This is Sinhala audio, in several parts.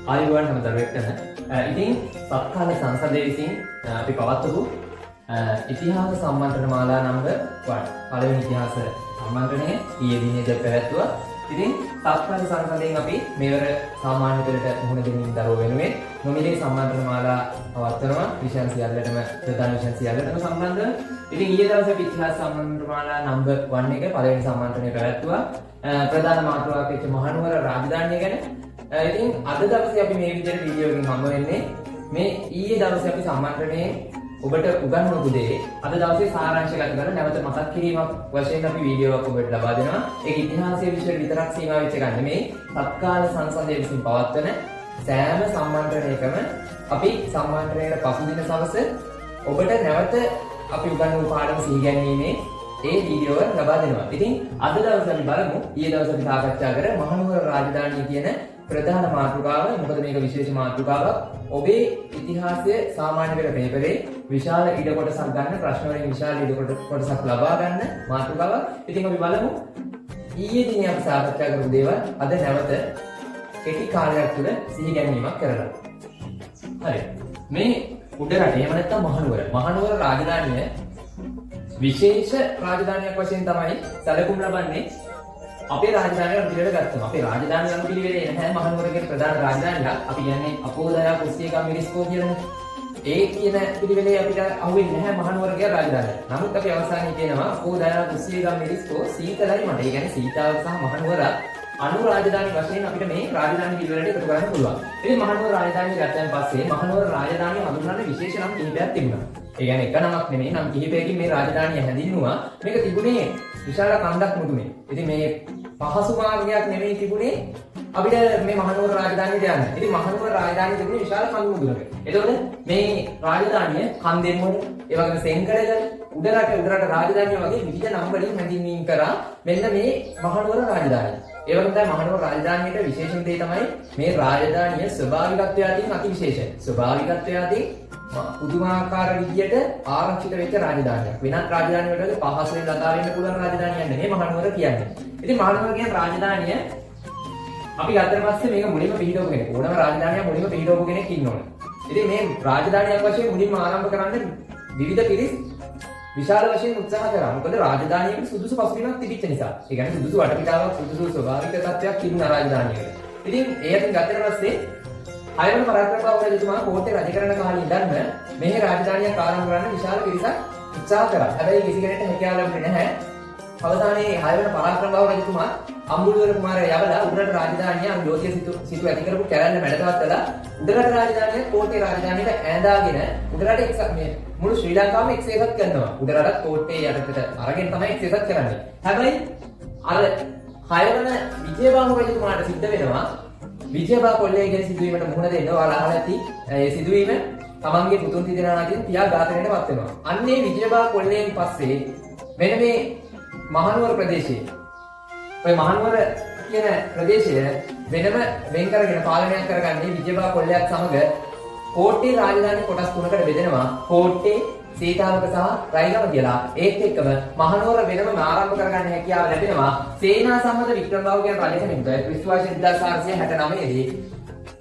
ආයුබෝවන් හැම දරුවෙක්ටම. ඉතින් සත්කාල සංසදයේ විසින් අපි පවත්වපු ඉතිහාස සම්මන්ත්‍රණ මාලා නම්බර් 1 පළවෙනි ඉතිහාස සම්මන්ත්‍රණය ඊයේ දිනේදී පැවැත්වුවා. ඉතින් සත්කාල සංසදයෙන් අපි මෙවර සාමාන්‍ය පෙළට මුහුණ දෙමින් දරුවෝ වෙනුවෙන් නොමිලේ සම්මන්ත්‍රණ මාලා පවත්වනවා. විෂයන් සියල්ලටම ප්‍රධාන විෂයන් සියල්ලටම සම්බන්ධව. ඉතින් ඊයේ දවසේ ඉතිහාස සම්මන්ත්‍රණ මාලා නම්බර් 1 එක පළවෙනි සම්මන්ත්‍රණය පැවැත්වුවා. ප්‍රධාන මාතෘකාවක් වෙච්ච මහනුවර රාජධානිය ගැන. ඉතින් අද දවසේ අපි මේ විදිහට වීඩියෝ එකකින් හම්බ වෙන්නේ මේ ඊයේ දවසේ අපි සම්මන්ත්‍රණයේ ඔබට උගන්වපු දේ අද දවසේ සාරාංශගත කරලා නැවත මතක් කිරීමක් වශයෙන් අපි වීඩියෝ එකක් ඔබට ලබා දෙනවා. ඒක ඉතිහාසයේ විෂය විතරක් සීමා වෙච්ච එකක් නෙමෙයි. තත්කාල සංසදයේ විසින් පවත්වන සෑම සම්මන්ත්‍රණයකම අපි සම්මන්ත්‍රණයට පසුදින සවස ඔබට නැවත අපි උගන්වපු පාඩම සිහිගැන්වීමේ ඒ වීඩියෝ එක ලබා දෙනවා. ඉතින් අද දවසේ අපි බලමු ඊයේ දවසේ අපි සාකච්ඡා කර මහනුවර රාජධානිය කියන ප්‍රධාන මාතෘකාව. මොකද මේක විශේෂ මාතෘකාවක්. ඔබේ ඉතිහාසයේ සාමාන්‍ය පෙළ පේපරේ විශාල ඉඩ කොටසක් ගන්න, ප්‍රශ්න වලින් විශාල ඉඩ කොටසක් ලබා ගන්න මාතෘකාවක්. ඉතින් අපි බලමු ඊයේ දිනේ අපි සාකච්ඡා කරපු දේවල් අද නැවත කෙටි කාලයක් තුළ සිහිගැන්වීමක් කරලා. හරි. මේ උඩරට එහෙම නැත්නම් මහනුවර රාජධානිය විශේෂ රාජධානියක් වශයෙන් තමයි සැලකුම් ලබන්නේ. අපේ රාජධානිය පිළිවෙල ගත්තම අපේ රාජධානිය යන පිළිවෙලේ නැහැ මහනුවර කියන ප්‍රධාන රාජධානියක්. අපි කියන්නේ අපෝදයා කුස්සියකම් මිරිස්කෝ කියලානේ. ඒ කියන පිළිවෙලේ අපිට අහුවෙන්නේ නැහැ මහනුවර කියන රාජධානිය. නමුත් අපි අවසානයේ කියනවා අපෝදයා කුස්සියකම් මිරිස්කෝ සීතලයි මට. ඒ කියන්නේ සීතාව සහ මහනුවර අනු රාජධානි වශයෙන් අපිට මේ රාජධානි පිළිවෙලට එකතු කරන්න පුළුවන්. ඉතින් මහනුවර රාජධානිය ගත්තන් පස්සේ මහනුවර රාජධානිය හඳුන්වන්නේ විශේෂ නම් කිහිපයක් තිබුණා. ඒ කියන්නේ එක නමක් නෙමෙයි නම් කිහිපයකින් මේ රාජධානිය හැඳින්නුවා. මේක තිබුණේ විශාල කන්දක් මුදුනේ. ඉතින් මේ පහසු මාර්ගයක් නෙමෙයි තිබුණේ අපිට මේ මහනුවර රාජධානියට යන්න. ඉතින් මහනුවර රාජධානිය තිබුණේ විශාල කන්ද මුදුනක. එතකොට මේ රාජධානිය කන්දෙන් වල ඒ වගේම සෙන්කඩගල උඩරට රාජධානිය වගේ විවිධ නම් වලින් හැඳින්වීම කරා මෙන්න මේ මහනුවර රාජධානිය. ඒ වගේම තමයි මහනුවර රාජධානියට විශේෂම දේ තමයි මේ රාජධානිය ස්වභාවිකත්වයෙන් අති විශේෂයි. ස්වභාවිකත්වයෙන් පුදුමාකාර විදියට ආරක්ෂිත වෙච්ච රාජධානියක්. වෙනත් රාජධානි වලට පහසුවෙන් ළඟා වෙන්න පුළුවන් රාජධානියක් නෙමෙයි මහනුවර කියන්නේ. ඉතින් මහනුවර කියන රාජධානිය අපි ගත්තට පස්සේ මේක මුලින්ම පිහිටවපු කෙනෙක්. ඕනම රාජධානියක් මුලින්ම පිහිටවපු කෙනෙක් ඉන්න ඕනේ. ඉතින් මේ රාජධානියක් වශයෙන් මුලින්ම ආරම්භ කරන්න විවිධ පිරිස් විශාල වශයෙන් උත්සාහ කරා. මොකද රාජධානියක සුදුසු පසුබිමක් තිබිච්ච නිසා. ඒ කියන්නේ සුදුසු වටපිටාවක්, සුදුසු ස්වභාවික තත්ත්වයක් තිබුණා රාජධානියක. ඉතින් ඒකෙන් ගත්තට පස්සේ හයවන පරාක්‍රමබාහු රජතුමා කෝට්ටේ රජ කරන කාලේ ඉඳන්ම මේ රාජධානියක් ආරම්භ කරන්න විශාල පිරිසක් උත්සාහ කරා. හැබැයි කිසි කෙනෙක්ට හැකියාව ලැබුණේ නැහැ. අවසානයේ හයවන පරාක්‍රමබාහු රජතුමා අම්බුලුවර කුමාරයා යවලා උඩරට රාජධානිය අනුලෝකීය සිටු ඇති කරපු කැරැල්ල මැඩතවත්තලා උඩරට රාජධානිය කෝට්ටේ රාජධානියට ඈඳාගෙන උඩරට මේ මුළු ශ්‍රී ලංකාවම එක්සේසත් කරනවා. උඩරට කෝට්ටේ යටතට අරගෙන තමයි එක්සේසත් කරන්නේ. හැබැයි අර හයවන විජයබාහු රජතුමාට සිද්ධ වෙනවා විජයබා කොල්ලේ කියන සිදුවීමට මුහුණ දෙන්න ඔයාලා අහලා ඇති. ඒ සිදුවීම තමන්ගේ පුතුන් තිදෙනා අතින් පියා ඝාතනයටපත් වෙනවා. අන්නේ විජයබා කොල්ලෙන් පස්සේ මෙන්න මේ මහනුවර ප්‍රදේශයේ ඔය මහනුවර කියන ප්‍රදේශය වෙනම වෙන් කරගෙන පාලනය කරගන්නේ විජයබා කොල්ලයක් සමග කෝට්ටේ රාජධානි කොටස් තුනකට බෙදෙනවා. කෝට්ටේ, සීතාවක සහ රයිගම කියලා. ඒත් එක්කම මහනුවර වෙනම ආරම්භ කරගන්න හැකියාව ලැබෙනවා. සේනා සම්මත වික්‍රමබාහු කියන රජ කෙනෙකුට ක්‍රිස්තුවර්ෂ 1469 දී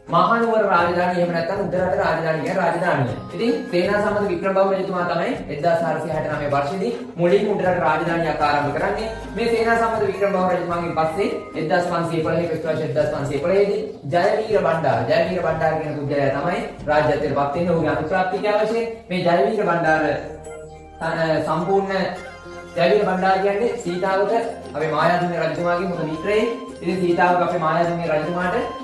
මහනුවර රාජධානිය එහෙම නැත්නම් උඩරට රාජධානිය කියන රාජධානිය. ඉතින් සේනා සම්මත වික්‍රමබාහු රජතුමා තමයි 1469 වර්ෂයේදී මුලින්ම උඩරට රාජධානියක් ආරම්භ කරන්නේ. මේ සේනා සම්මත වික්‍රමබාහු රජතුමාගෙන් පස්සේ 1515 ක්‍රිස්තුවර්ෂ 1515 දී ජයවීර බණ්ඩාර කියන පුද්ගලයා තමයි රාජ්‍යත්වයට පත් වෙන්නේ. ඔහුගේ අනුප්‍රාප්තිකය වශයෙන් මේ ජයවීර බණ්ඩාර සම්පූර්ණ ජයවීර බණ්ඩාර කියන්නේ සීතාවක අපේ මායාදුන්නේ රජතුමාගේ මුත මිත්‍රයෙක්. ඉතින් සීතාවක අපේ මායාදුන්නේ රජතුමාට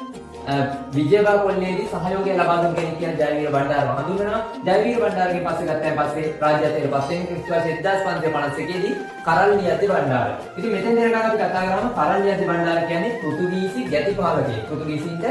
විජයබා කොල්ලේදී සහයෝගය ලබා දුන් කෙනෙක් කියන ජයවීර බණ්ඩාරව හඳුන්වනවා. ජයවීර බණ්ඩාරගෙන් පස්සේ ගත්තාන් පස්සේ රාජ්‍යත්වයට පත් වෙන ක්‍රිස්තුවර්ෂ 1551 දී කරල්ලියද්දි බණ්ඩාර. ඉතින් මෙතෙන් දෙනකම් අපි කතා කරාම කරල්ලියද්දි බණ්ඩාර කියන්නේ පෘතුගීසි ගැති පාලකයෙක්. පෘතුගීසින්ට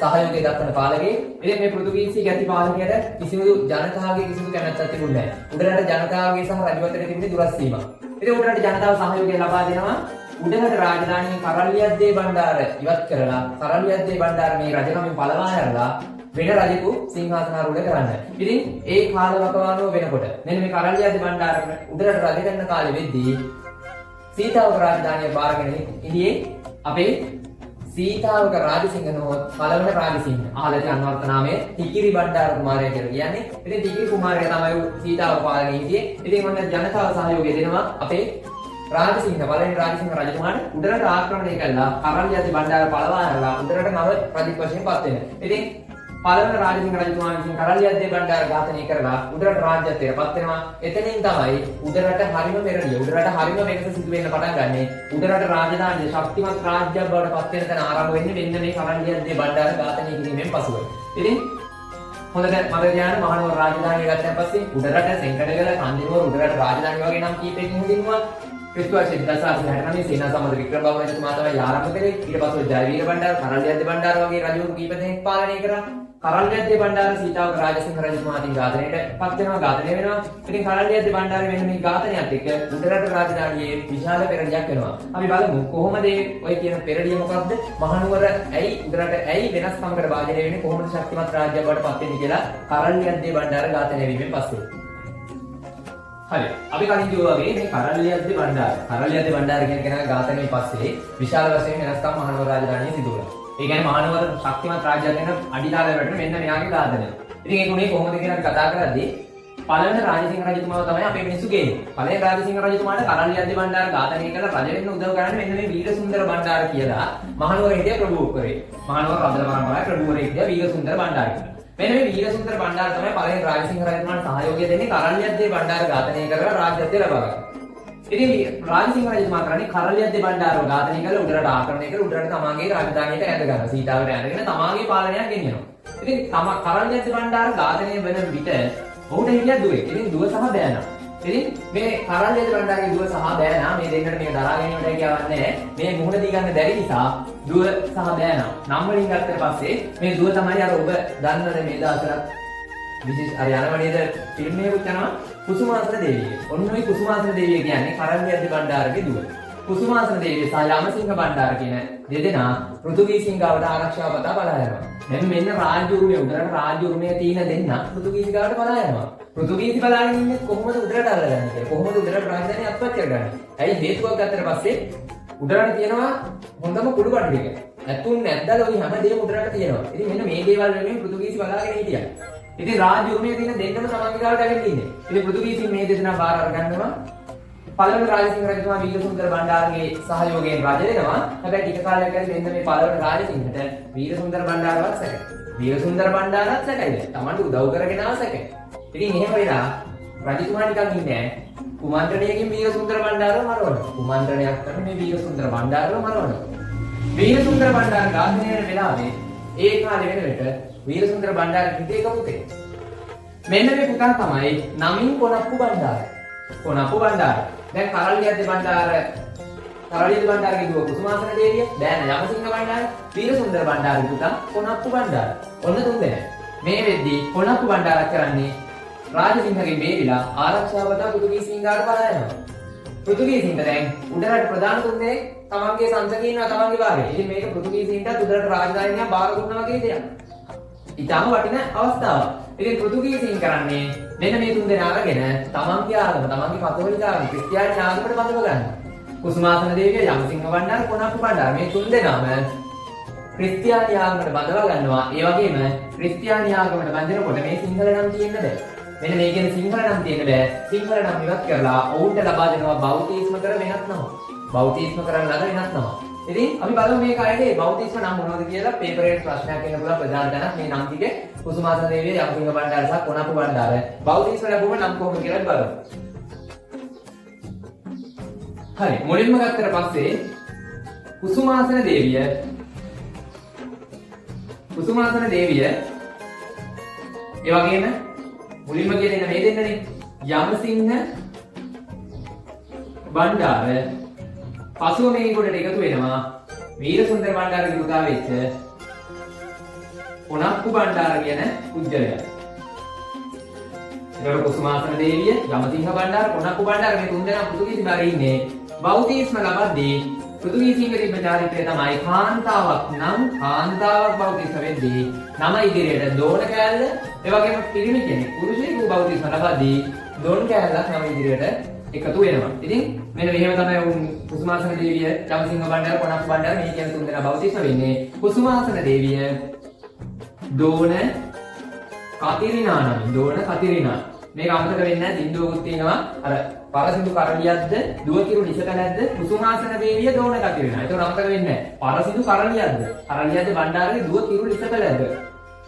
සහයෝගය දක්වන පාලකයෙක්. ඉතින් මේ පෘතුගීසි ගැති පාලකයට කිසිදු ජනතාවගේ කිසිදු කැමැත්තක් තිබුණේ නැහැ. උඩරට ජනතාවගේ සහ රජු අතර තිබුණේ දුරස් වීමක්. ඉතින් උඩරට ජනතාව සහයෝගය ලබා දෙනවා. උඩරට රාජධානිය කරල්ලියද්දේ බණ්ඩාර ඉවත් කරලා කරල්ලියද්දේ බණ්ඩාර මේ රජකමින් පළවා හැරලා වෙන රජෙකු සිංහාසනාරූඪ කරන්න. ඉතින් ඒ කාලවකවානුව වෙනකොට මෙන්න මේ කරල්ලියද්දේ බණ්ඩාර උඩරට රජ කරන කාලෙ වෙද්දී සීතාවක රාජධානිය බාරගෙන ඉඳියේ අපේ සීතාවක රාජසිංහ නොහොත් පළවන රාජසිංහ. අහලා තියෙන අන්වර්ථ නාමය ටිකිරි බණ්ඩාර කුමාරයා කියලා කියන්නේ. ඉතින් ටිකිරි කුමාරයා තමයි සීතාව පාලනය හිටියේ. ඉතින් ඔන්න ජනතාව සහයෝගය දෙනවා අපේ රාජසිංහ පළවෙනි රාජසිංහ රජතුමාට උඩරට ආක්‍රමණය කළා. කරලියද්දි බණ්ඩාර පළවා හැරලා උඩරට නව රජෙක් වශයෙන් පත් වෙනවා. ඉතින් පළවෙනි රාජසිංහ රජතුමා විසින් කරලියද්දි බණ්ඩාර ඝාතනය කරලා උඩරට රාජ්‍යත්වයට පත් වෙනවා. එතනින් තමයි උඩරට හරිම පෙරළිය. උඩරට හරිම වෙනස සිදු වෙන්න පටන් ගන්නෙ. උඩරට රාජධානිය ශක්තිමත් රාජ්‍යයක් බවට පත් වෙන තැන ආරම්භ වෙන්නේ මෙන්න මේ කරලියද්දි බණ්ඩාර ඝාතනය කිරීමෙන් පසුවයි. ඉතින් හොඳට මතක තියාගන්න මහනුවර රාජධානිය ගත්තන් පස්සේ උඩරට සෙන්කඩගල කන්දිනුවර උඩරට රාජධානිය වගේ නම් කීපයකින් හඳුන්වනවා. ක්‍රිස්තුවර්ෂ 1969 සේනා සමග වික්‍රම බාහු රජතුමා තමයි ආරම්භ කළේ. ඊට පස්සේ ජයවීර බණ්ඩාර, කරලියද්දි බණ්ඩාර වගේ රජවරු කීප දෙනෙක් පාලනය කරා. කරලියද්දි බණ්ඩාර සීතාවක රාජසිංහ රජතුමා අතින් ඝාතනයට පත් වෙනවා, ඝාතනය වෙනවා. ඉතින් කරලියද්දි බණ්ඩාර මෙන්න මේ ඝාතනයත් එක්ක උඩරට රාජධානියේ විශාල පෙරළියක් වෙනවා. අපි බලමු කොහොමද ඔය කියන පෙරළිය මොකක්ද? මහනුවර ඇයි උඩරට ඇයි වෙනස්කමකට භාජනය වෙන්නේ? කොහොමද ශක්තිමත් රාජ්‍යයක් බවට පත් වෙන්නේ කියලා කරලියද්දි බණ්ඩාර ඝාතනය වීමෙන් පස්සේ. හරි අපි කලින් කිව්වා වගේ මේ කරලියද්දි බණ්ඩාර කියන කෙනා ඝාතනයේ පස්සේ විශාල වශයෙන් වෙනස්කම් මහනුවර රාජධානියේ සිදු වුණා. ඒ කියන්නේ මහනුවර ශක්තිමත් රාජ්‍යයක් වෙන අඩිතාලයට මෙන්න මෙයාගේ ඝාතනය. ඉතින් ඒක උනේ කොහොමද කියලා අපි කතා කරද්දී පළවෙනි රාජසිංහ රජතුමාව තමයි අපේ මිනිස්සු ගේන්නේ. පළවෙනි රාජසිංහ රජතුමාට කරලියද්දි බණ්ඩාර ඝාතනය කරලා රජ වෙන්න උදව් කරන්නේ මෙන්න මේ වීරසුන්දර බණ්ඩාර කියලා මහනුවර හිටිය ප්‍රභූවරයෙක්. මහනුවර රජ පරම්පරාවේ ප්‍රභූවරයෙක් හිටිය වීරසුන්දර බණ්ඩාර කියලා. මෙන්න මේ වීරසුන්දර බණ්ඩාර තමයි පළවෙනි රාජසිංහ රජතුමාට සහයෝගය දෙන්නේ කරලියද්දි බණ්ඩාර ඝාතනය කරලා රාජ්‍යත්වය ලබා ගන්න. ඉතින් රාජසිංහ රජතුමා කරන්නේ කරලියද්දි බණ්ඩාරව ඝාතනය කරලා උඩරට ආක්‍රමණය කරලා උඩරට තමාගේ රාජධානියට ඇඳ ගන්නවා. සීතාවට ඇඳගෙන තමාගේ පාලනයක් ගෙනියනවා. ඉතින් කරලියද්දි බණ්ඩාර ඝාතනය වෙන විට ඔහුට හිටිය දුවේ. ඉතින් දුව සහ බෑනා. ඉතින් මේ කරලියද්දි බණ්ඩාරගේ දුව සහ බෑනා මේ දෙන්නට මේක දරා ගැනීමට කියවන්නේ මේ මුහුණ දී ගන්න බැරි නිසා දුව සහ බෑනා නම් වලින් ගත්තට පස්සේ මේ දුව තමයි අර ඔබ දන්නද මේ දාසරත් විශේෂ අර යනවා නේද ෆිල්ම් එකක් යනවා කුසුමාසන දේවිය. ඔන්න ඔය කුසුමාසන දේවිය කියන්නේ කරලියද්දි බණ්ඩාරගේ දුව. කුසුමාසන දේවිය සහ යමසිංහ බණ්ඩාර කියන දෙදෙනා පෘතුගීසින් ගාවට ආරක්ෂාව පතා බලා යනවා. දැන් මෙන්න රාජ්‍ය උරුමය උඩරට රාජ්‍ය උරුමය තියෙන දෙන්න පෘතුගීසි ගාවට බලා යනවා. පෘතුගීසි බලාගෙන ඉන්නේ කොහොමද උඩරට අල්ලගන්නේ කියලා. කොහොමද උඩරට රාජධානිය අත්පත් කරගන්නේ. ඇයි හේතුවක් ගත්තට පස්සේ උඩරට තියෙනවා හොඳම කුඩු බඩු ටික. ඇතුන් නැද්දල ඔය හැමදේම උඩරට තියෙනවා. ඉතින් මෙන්න මේ දේවල් වෙනුවෙන් පෘතුගීසි බලාගෙන හිටියා. ඉතින් රාජ්‍ය උරුමයේ තියෙන දෙන්නම තමන්ගේ ගාවට ඇවිල්ලා ඉන්නේ. ඉතින් පෘතුගීසින් මේ දෙදෙනා බාර අරගන්නවා. පළවෙනි රාජසිංහ රජතුමා වීරසුන්දර බණ්ඩාරගේ සහයෝගයෙන් රජ වෙනවා. හැබැයි ටික කාලයක් යද්දී මෙන්න මේ පළවෙනි රාජසිංහට වීරසුන්දර බණ්ඩාරවත් සැකයි. වීරසුන්දර බණ්ඩාරවත් සැකයි. තමන්ට උදව් කරගෙන ආව සැකයි. ඉතින් එහෙම වෙලා රජතුමා නිකන් ඉන්නේ නැහැ. කුමන්ත්‍රණයකින් වීරසුන්දර බණ්ඩාරව මරවනවා. කුමන්ත්‍රණයක් කරන මේ වීරසුන්දර බණ්ඩාරව මරවනවා. වීරසුන්දර බණ්ඩාර ඝාතනය වෙන වෙලාවේ ඒ කාලේ වෙනකොට වීරසුන්දර බණ්ඩාර හිටියේ එක පුතේ. මෙන්න මේ පුතා තමයි නමින් කොනප්පු බණ්ඩාර. කොනප්පු බණ්ඩාර. දැන් කරලියද්දි බණ්ඩාරගේ දුව කුසුමාසන දේවිය, බෑනා යමසිංහ බණ්ඩාර, වීරසුන්දර බණ්ඩාරගේ පුතා කොනප්පු බණ්ඩාර. ඔන්න තුන් දෙනා. මේ වෙද්දී කොනප්පු බණ්ඩාර කරන්නේ රාජසිංහගේ බේරිලා ආරක්ෂාවට පෘතුගීසින් ගාවට බලා යනවා. පෘතුගීසින්ට දැන් උඩරට ප්‍රධාන තුන් දෙනෙක් තමන්ගේ සංසකේ ඉන්නවා තමන්ගේ භාගයේ. ඉතින් මේක පෘතුගීසින්ට උඩරට රාජධානිය බාර දුන්නා වගේ දෙයක්. ඊටම වටින අවස්ථාවක්. ඉතින් පෘතුගීසින් කරන්නේ මෙන්න මේ තුන් දෙනා අරගෙන තමන්ගේ ආගම, තමන්ගේ කතෝලික ආගම, ක්‍රිස්තියානි ආගමට බඳව ගන්නවා. කුසුමාසන දේවිය, යමසිංහ බණ්ඩාර, කොනප්පු බණ්ඩාර මේ තුන් දෙනාම ක්‍රිස්තියානි ආගමට බඳව ගන්නවා. ඒ වගේම ක්‍රිස්තියානි ආගමට බඳිනකොට මේ සිංහල නම් තියෙන්න බෑ. මෙන්න මේ කියන සිංහල නම් තියෙන්න බෑ. සිංහල නම් ඉවත් කරලා ඔවුන්ට ලබා දෙනවා බෞද්ධීස්ම කර වෙනත් නම. බෞද්ධීස්ම කරන් ලද වෙනත් නම. ඉතින් අපි බලමු මේ කායයේ බෞද්ධීස්ම නම් මොනවද කියලා පේපර් එකේ ප්‍රශ්නයක් එන්න පුළුවන් ප්‍රධාන තැනක් මේ නම් ටික කුසුමාසන දේවිය, යමසිංහ බණ්ඩාර සහ කොනප්පු බණ්ඩාර. බෞද්ධීස්ම ලැබුම නම් කොහොමද කියලා බලමු. හරි මුලින්ම ගත්තට පස්සේ කුසුමාසන දේවිය ඒ වගේම මුලින්ම කියන මේ දෙන්නනේ යමසිංහ බණ්ඩාර පසුව මේ කොටට එකතු වෙනවා වීරසුන්දර බණ්ඩාරගේ පුතා වෙච්ච කොනප්පු බණ්ඩාර කියන පුජ්‍යලයා. ඒකට කුසුමාසන දේවිය, යමසිංහ බණ්ඩාර, කොනප්පු බණ්ඩාර මේ තුන් දෙනා පෘතුගීසි බාරේ ඉන්නේ. බෞද්ධීස්ම ලබද්දී පෘතුගීසින්ගේ තිබෙන චාරිත්‍රය තමයි කාන්තාවක් බෞද්ධීස්ම වෙද්දී නම ඉදිරියට දෝන කෑල්ල, ඒ වගේම පිරිමි කෙනෙක් පුරුෂයෙකු බෞද්ධීස්ම ලබද්දී දෝන කෑල්ලක් නම ඉදිරියට එකතු වෙනවා. ඉතින් මෙන්න මෙහෙම තමයි කුසුමාසන දේවිය, යමසිංහ බණ්ඩාර, කොණප්පු බණ්ඩාර මේ කියන තුන් දෙනා බෞද්ධිස්ම වෙන්නේ. කුසුමාසන දේවිය දෝන කතිරිනා නමින්. දෝන කතිරිනා. මේක අමතක වෙන්නේ නැහැ. සින්දුවකුත් තියෙනවා. අර පරසින්දු කරලියක්ද, දුව කිරු නිසකලක්ද, කුසුමාසන දේවිය දෝන කතිරිනා. ඒක අමතක වෙන්නේ නැහැ. පරසින්දු කරලියක්ද, කරලියක්ද බණ්ඩාරගේ දුව කිරු නිසකලක්ද.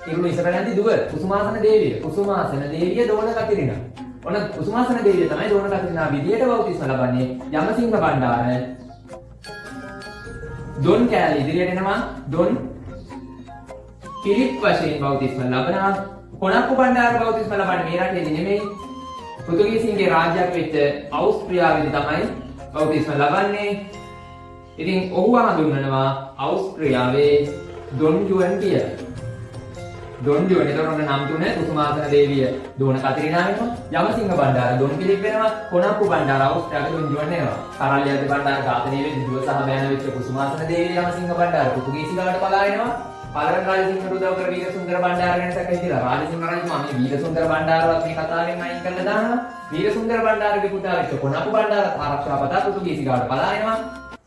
කිරු නිසකලක්ද දුව කුසුමාසන දේවිය. කුසුමාසන දේවිය දෝන කතිරිනා. ඔන්න කුසුමාසන දේවිය තමයි දෝන කතිරිනා විදියට බෞද්ධිස්ම ලබන්නේ. යමසිංහ බණ්ඩාර දොන් කෑලි ඉදිරියට එනවා. දොන් පිරිත් වශයෙන් බෞද්ධිස්ම ලබනවා. කොණප්පු බණ්ඩාර බෞද්ධිස්ම ලබන්නේ මේ රටේදී නෙමෙයි. පෘතුගීසින්ගේ රාජ්‍යයක් වෙච්ච අවුස්ත්‍රියාවේදී තමයි බෞද්ධිස්ම ලබන්නේ. ඉතින් ඔහුව හඳුන්වනවා අවුස්ත්‍රියාවේ දොන් ජුවන් කියලා. දොන් ජුවන් එතකොට නම් තුන කුසුමාසන දේවිය දෝන කතිරිනා වෙනවා. යමසිංහ බණ්ඩාර දොන් පිළිප් වෙනවා. කොණප්පු බණ්ඩාර අවුස්ත්‍රියාවේ දොන් ජුවන් වෙනවා. කරලියද්ද බණ්ඩාර ඝාතනය වෙද්දී දුව සහ බෑන වෙච්ච කුසුමාසන දේවිය යමසිංහ බණ්ඩාර පෘතුගීසි ගාවට පලා එනවා. පළවෙනි රාජසිංහට උදව් කර වීරසුන්දර බණ්ඩාර ගැන සැක හිතලා රාජසිංහ රජතුමා මේ වීරසුන්දර බණ්ඩාරවත් මේ කතාවෙන් අයින් කරලා දානවා. වීරසුන්දර බණ්ඩාරගේ පුතා වෙච්ච කොණප්පු බණ්ඩාර ආරක්ෂාපතා පෘතුගීසි ගාවට පලා එනවා.